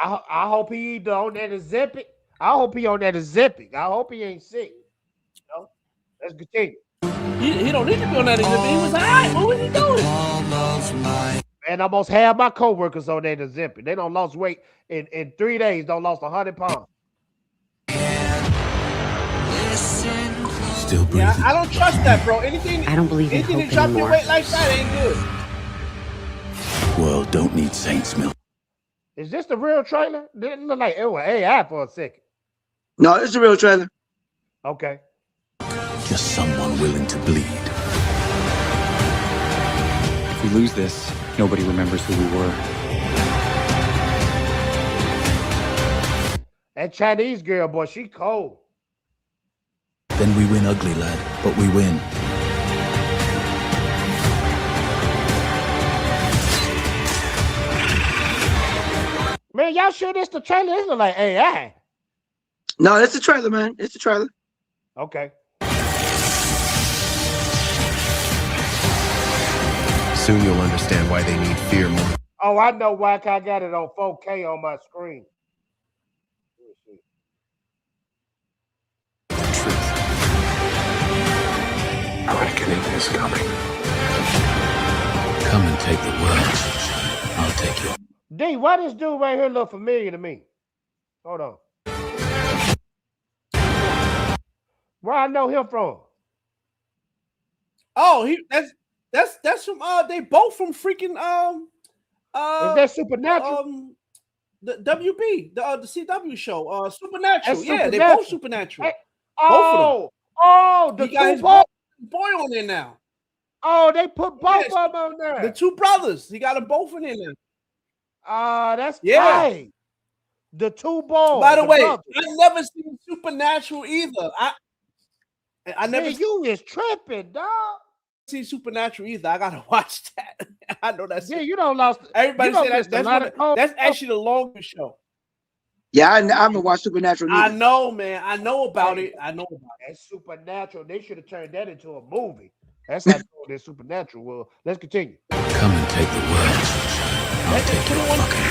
S2: I hope he either on that Ozempic. I hope he on that Ozempic. I hope he ain't sick. No, let's continue.
S4: He don't need to be on that Ozempic. He was all right. What was he doing?
S2: And almost half my coworkers on that Ozempic. They don't lost weight in 3 days. Don't lost 100 pounds.
S12: Still breathing.
S4: Yeah, I don't trust that, bro. Anything
S5: I don't believe in
S4: anything
S5: hope
S4: that drop
S5: anymore.
S4: your weight like that ain't good.
S12: World don't need saints milk.
S2: Is this the real trailer? Didn't look like it was AI for a second.
S3: No, it's the real trailer.
S2: Okay.
S12: Just someone willing to bleed.
S13: If we lose this, nobody remembers who we were.
S2: That Chinese girl, boy, she cold.
S12: Then we win ugly, lad, but we win.
S2: Man, y'all sure this the trailer? This look like AI.
S3: No, it's the trailer, man. It's the trailer.
S2: Okay.
S11: Soon you'll understand why they need fear more.
S2: Oh, I know why I got it on 4K on my screen.
S9: Reckoning is coming.
S12: Come and take the world. I'll take you.
S2: D, why this dude right here look familiar to me? Hold on. Where I know him from?
S4: Oh, that's from they both from freaking
S2: is that Supernatural?
S4: The WB, the CW show, Supernatural.
S2: That's
S4: yeah, they
S2: Supernatural.
S4: both Supernatural.
S2: Hey,
S4: both of them.
S2: The
S4: he got his
S2: two
S4: boy on there now.
S2: Oh, they put both of them on there.
S4: The two brothers. He got them both in there.
S2: That's right. The two boys.
S4: By the way,
S2: brothers.
S4: I never seen Supernatural either. I never.
S2: Man, you is tripping, dog.
S4: See Supernatural either. I gotta watch that. I know that's
S2: you don't lost.
S4: Everybody say that's actually the longest show.
S3: Yeah, I haven't watched Supernatural
S4: I
S3: either.
S4: know, man. I know about it. I know about it.
S2: That's Supernatural. They should have turned that into a movie. That's how cool that Supernatural. Well, let's continue.
S12: Come and take the world. I'll take your fucking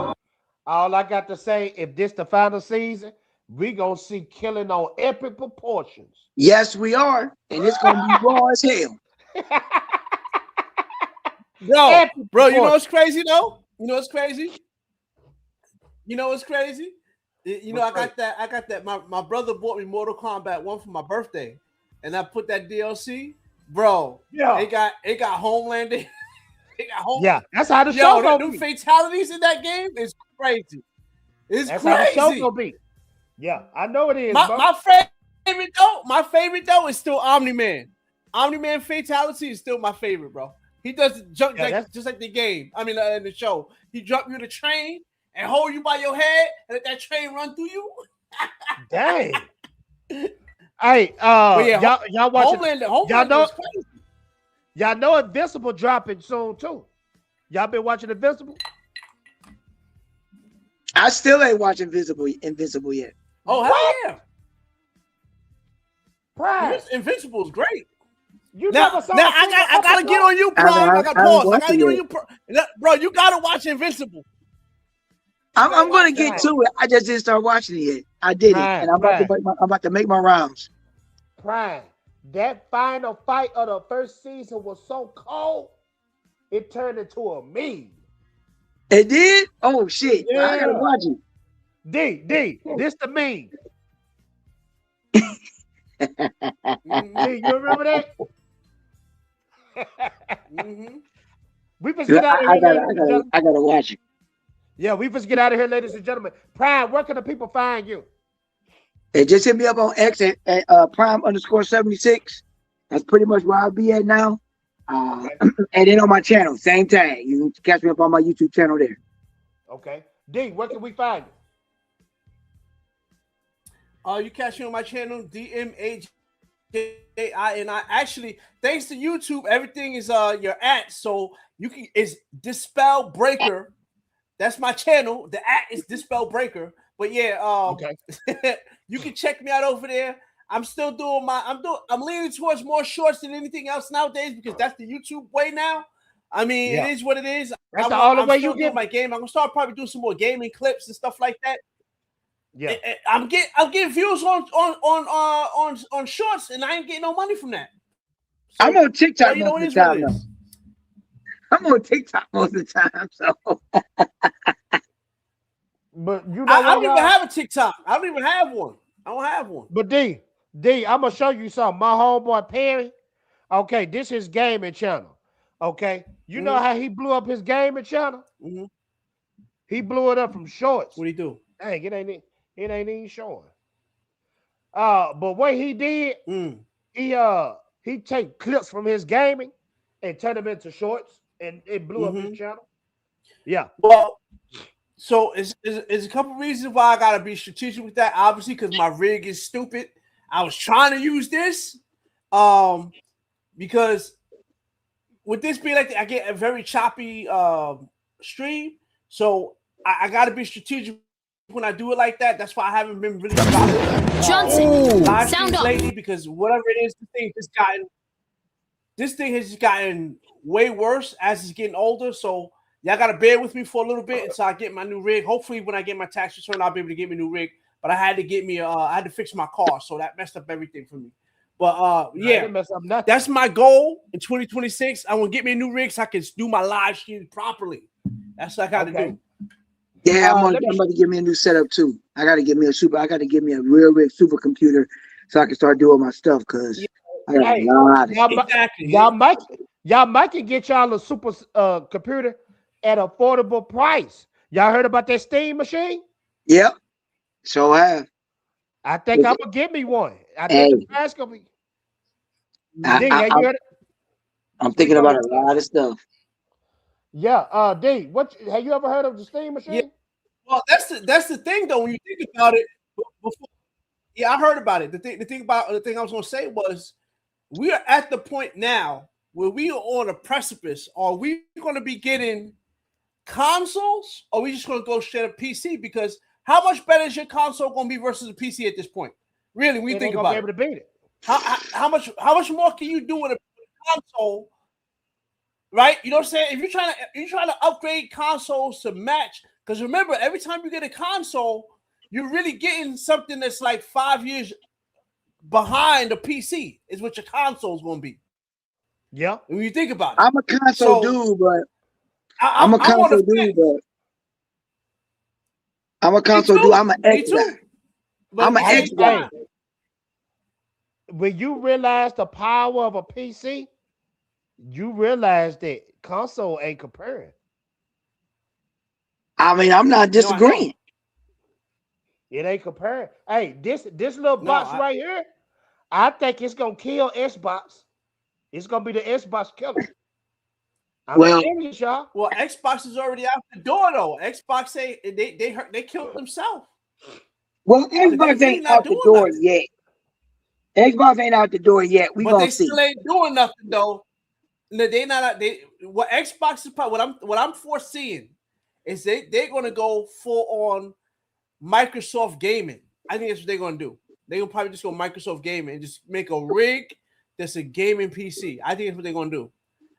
S12: throne.
S2: All I got to say, if this the final season, we gonna see killing on epic proportions.
S3: Yes, we are, and it's gonna be raw as hell.
S4: Bro, you know what's crazy though? You know what's crazy? You know what's crazy? You know, I got that. My brother bought me Mortal Kombat 1 for my birthday, and I put that DLC, bro.
S2: Yeah,
S4: it got Homelander. It got Homelander.
S2: Yeah, that's how the show gonna be.
S4: Fatalities in that game is crazy. It's
S2: that's
S4: crazy.
S2: How the show gonna be. Yeah, I know it is.
S4: My favorite though is still Omni-Man. Omni-Man Fatality is still my favorite, bro. He does jump just like the game. I mean, in the show, he jump you in the train and hold you by your head and let that train run through you.
S2: Dang. Hey, y'all watching?
S4: Homelander
S2: y'all know Invincible dropping soon too. Y'all been watching Invincible?
S3: I still ain't watching Invincible yet.
S4: Oh hell yeah!
S2: Prime.
S4: Invincible is great.
S2: You
S4: now I gotta get on you, Prime. I got pause. I gotta get on you, bro. You gotta watch Invincible.
S3: I'm gonna get to it. I just didn't start watching it yet. I did it, and I'm about to make my rounds.
S2: Prime. That final fight of the first season was so cold, it turned into a meme.
S3: It did? Oh shit!
S2: Yeah.
S3: I gotta watch it.
S2: D, this the meme. D, you remember that? We just get out of here.
S3: I gotta watch it.
S2: Yeah, we just get out of here, ladies and gentlemen. Prime, where can the people find you?
S3: Hey, just hit me up on X at Prime_76. That's pretty much where I'll be at now. And then on my channel, same tag. You can catch me up on my YouTube channel there.
S2: Okay. D, where can we find you?
S4: You catch me on my channel, DMAJINI. Actually, thanks to YouTube, everything is your at. So you can Dispel Breaker. That's my channel. The at is Dispel Breaker. But yeah, you can check me out over there. I'm still doing I'm leaning towards more shorts than anything else nowadays because that's the YouTube way now. I mean, It is what it is.
S2: That's the only way you get
S4: my game. I'm gonna start probably doing some more gaming clips and stuff like that.
S2: Yeah,
S4: I'm getting views on shorts, and I ain't getting no money from that. So,
S3: I'm on TikTok
S4: you know,
S3: most of the time. I'm on TikTok most of the time, so.
S2: But you know,
S4: I don't even have a TikTok. I don't even have one. I don't have one.
S2: But D, I'm gonna show you something. My homeboy Perry. Okay, this is gaming channel. Okay, you know how he blew up his gaming channel? He blew it up from shorts.
S4: What he do?
S2: Dang, it ain't even showing. But what he did, he take clips from his gaming and turn them into shorts, and it blew up his channel. Yeah.
S4: Well, so it's a couple reasons why I gotta be strategic with that. Obviously, because my rig is stupid. I was trying to use this, because with this being like I get a very choppy stream, so I gotta be strategic when I do it like that. That's why I haven't been really
S5: Johnson,
S4: live
S5: sound
S4: streams
S5: up
S4: lately, because whatever it is, this thing has just gotten way worse as it's getting older. So y'all gotta bear with me for a little bit until I get my new rig. Hopefully, when I get my tax return, I'll be able to get me a new rig. But I had to get me I had to fix my car, so that messed up everything for me. But that's my goal in 2026. I want to get me a new rig so I can do my live stream properly. That's what I gotta do.
S3: Yeah, I'm about to get me a new setup too. I gotta get me a real rig supercomputer so I can start doing my stuff because
S2: y'all might can get y'all a super computer at an affordable price. Y'all heard about that Steam machine?
S3: Yep. So have.
S2: I think I'm gonna get me one. I think the price gonna be.
S3: I'm thinking about a lot of stuff.
S2: Yeah, D, have you ever heard of the Steam machine?
S4: Yeah. Well, that's the thing though. When you think about it, Yeah, I heard about it. The thing I was gonna say was, we are at the point now where we are on a precipice. Are we going to be getting consoles, or are we just going to go straight up PC? Because how much better is your console going to be versus a PC at this point? Really, when you think about it,
S2: able to beat it.
S4: How much more can you do with a console? Right? You know what I'm saying? If you're trying to upgrade consoles to match, because remember, every time you get a console, you're really getting something that's like 5 years behind a PC is what your console is going to be.
S2: Yeah.
S4: When you think about it.
S3: I'm a console dude, but I'm a console dude, but I'm a console dude. I'm an X guy. I'm an X guy.
S2: When you realize the power of a PC, you realize that console ain't comparing.
S3: I mean, I'm not disagreeing.
S2: It ain't comparing. Hey, this little box right here, I think it's gonna kill Xbox. It's gonna be the Xbox killer.
S4: Well, Xbox is already out the door though. Xbox say they killed themselves.
S3: Well, Xbox ain't out the door yet. Xbox ain't out the door yet. We gonna see.
S4: But they still ain't doing nothing though. They not. What Xbox is probably what I'm foreseeing is they're gonna go full on Microsoft gaming. I think that's what they're gonna do. They're gonna probably just go Microsoft gaming and just make a rig that's a gaming PC. I think that's what they're gonna do.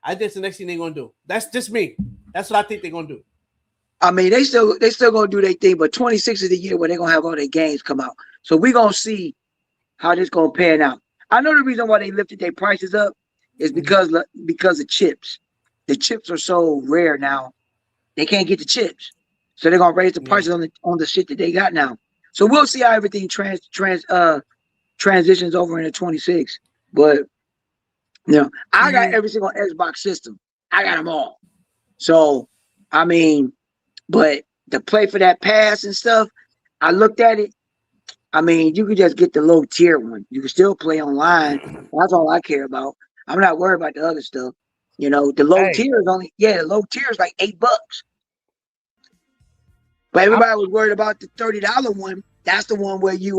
S4: I think that's the next thing they're gonna do. That's just me. That's what I think they're gonna do.
S3: I mean, they still gonna do their thing, but 26 is the year where they're gonna have all their games come out. So we're gonna see how this gonna pan out. I know the reason why they lifted their prices up is because of chips. The chips are so rare now, they can't get the chips. So they're gonna raise the prices on the shit that they got now. So we'll see how everything transitions over into 26. But I got every single Xbox system. I got them all. So I mean, but to play for that pass and stuff, I looked at it. I mean, you could just get the low tier one. You can still play online. That's all I care about. I'm not worried about the other stuff. The low tier is the low tier is like $8. But everybody was worried about the $30 one. That's the one where you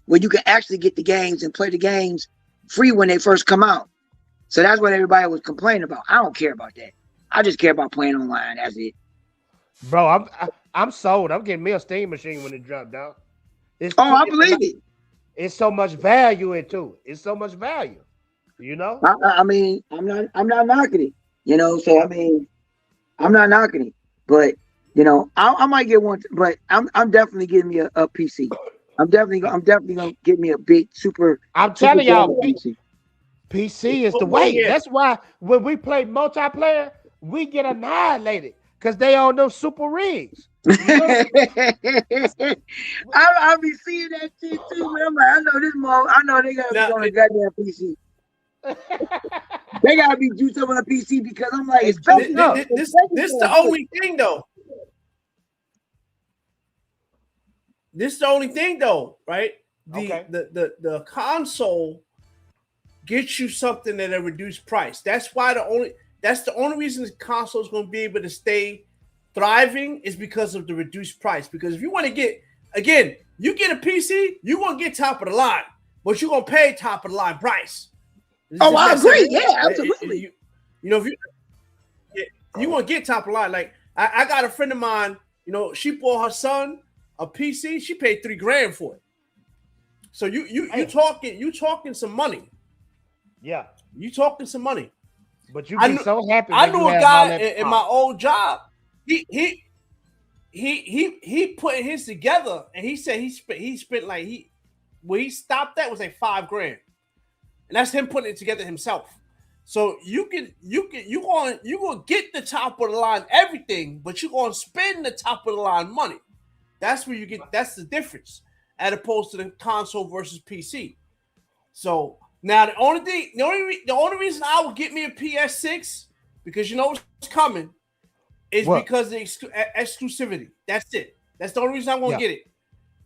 S3: can actually get the games and play the games free when they first come out. So that's what everybody was complaining about. I don't care about that. I just care about playing online. That's it.
S2: Bro, I'm sold. I'm getting me a Steam machine when it dropped down.
S3: I believe it.
S2: It's so much value into it. It's so much value.
S3: I mean, I'm not knocking it. So I mean, I'm not knocking it. But I might get one, but I'm definitely getting me a PC. I'm definitely gonna get me a big super.
S2: I'm telling y'all, PC is the way. That's why when we play multiplayer, we get annihilated because they on those super rigs.
S3: I'll be seeing that shit too, man. I'm like, I know they gotta be on a goddamn PC. They gotta be juiced up on a PC because I'm like,
S4: this the only thing though. This is the only thing though, right? The console gets you something at a reduced price. That's the only reason the console is going to be able to stay thriving is because of the reduced price. Because if you want to get, again, you get a PC, you're going to get top of the line, but you're going to pay top of the line price.
S3: I agree. Yeah, absolutely.
S4: If you want to get top of the line, like I got a friend of mine, she bought her son a PC, she paid $3,000 for it. So you talking some money.
S2: Yeah.
S4: You talking some money.
S2: But you be so happy.
S4: I knew a guy in my old job. He put his together and he said he spent like where he stopped at was like $5,000. And that's him putting it together himself. So you going to get the top of the line everything, but you're going to spend the top of the line money. That's where that's the difference, as opposed to the console versus PC. So now the only reason I would get me a PS6 because what's coming is because of the exclusivity. That's it. That's the only reason I'm gonna get it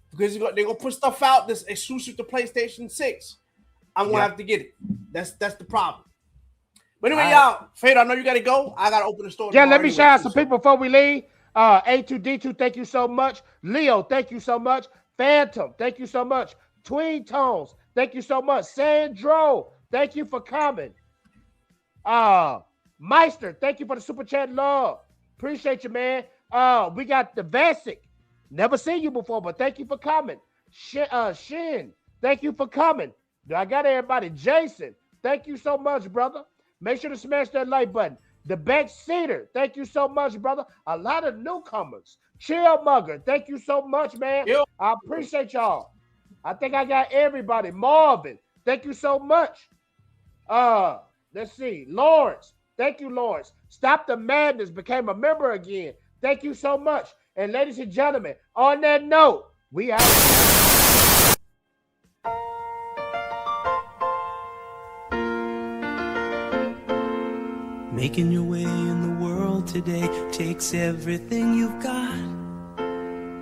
S4: because they're gonna put stuff out that's exclusive to PlayStation 6. I'm gonna have to get it. That's the problem. But anyway, y'all, Fade, I know you gotta go. I gotta open the store.
S2: Yeah, let me shout out some people before we leave. A2D2, thank you so much. Leo, thank you so much. Phantom, thank you so much. Tween Tones, thank you so much. Sandro, thank you for coming. Meister, thank you for the super chat love. Appreciate you, man. We got the Vasic. Never seen you before, but thank you for coming. Shin, thank you for coming. I got everybody. Jason, thank you so much, brother. Make sure to smash that like button. The Backseater, thank you so much, brother. A lot of newcomers. Chill Mugger, thank you so much, man.
S4: Yo.
S2: I appreciate y'all. I think I got everybody. Marvin, thank you so much. Let's see. Lawrence, thank you, Lawrence. Stop the Madness became a member again. Thank you so much. And ladies and gentlemen, on that note, we out.
S1: Making your way in the world today takes everything you've got.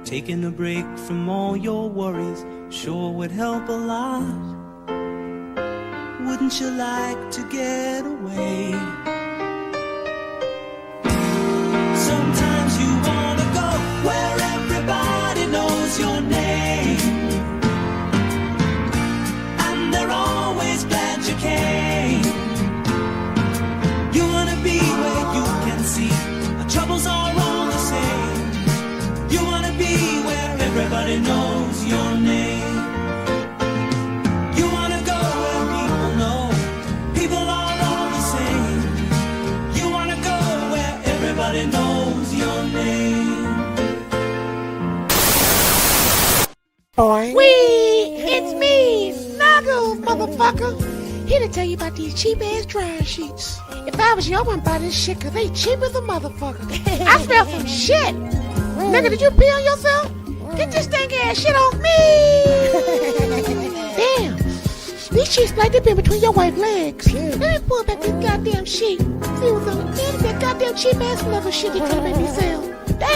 S1: Taking a break from all your worries sure would help a lot. Wouldn't you like to get away? Sometimes you wanna go where everybody knows your name, and they're always glad you came. You wanna be where you can see our troubles are all the same. You wanna be where everybody knows your name. You wanna go where people know people are all the same. You wanna go where everybody knows your name.
S14: Wee! It's me, Snuggles, motherfucker! Here to tell you about these cheap-ass drying sheets. If I was you, I wouldn't buy this shit because they cheap as a motherfucker. I smell some shit! Nigga, did you pee on yourself? Get this stinking-ass shit off me! Damn! These sheets like they've been between your white legs. Let me pull back this goddamn sheet. See what's on the end of that goddamn cheap-ass leather shit you trying to make me sell.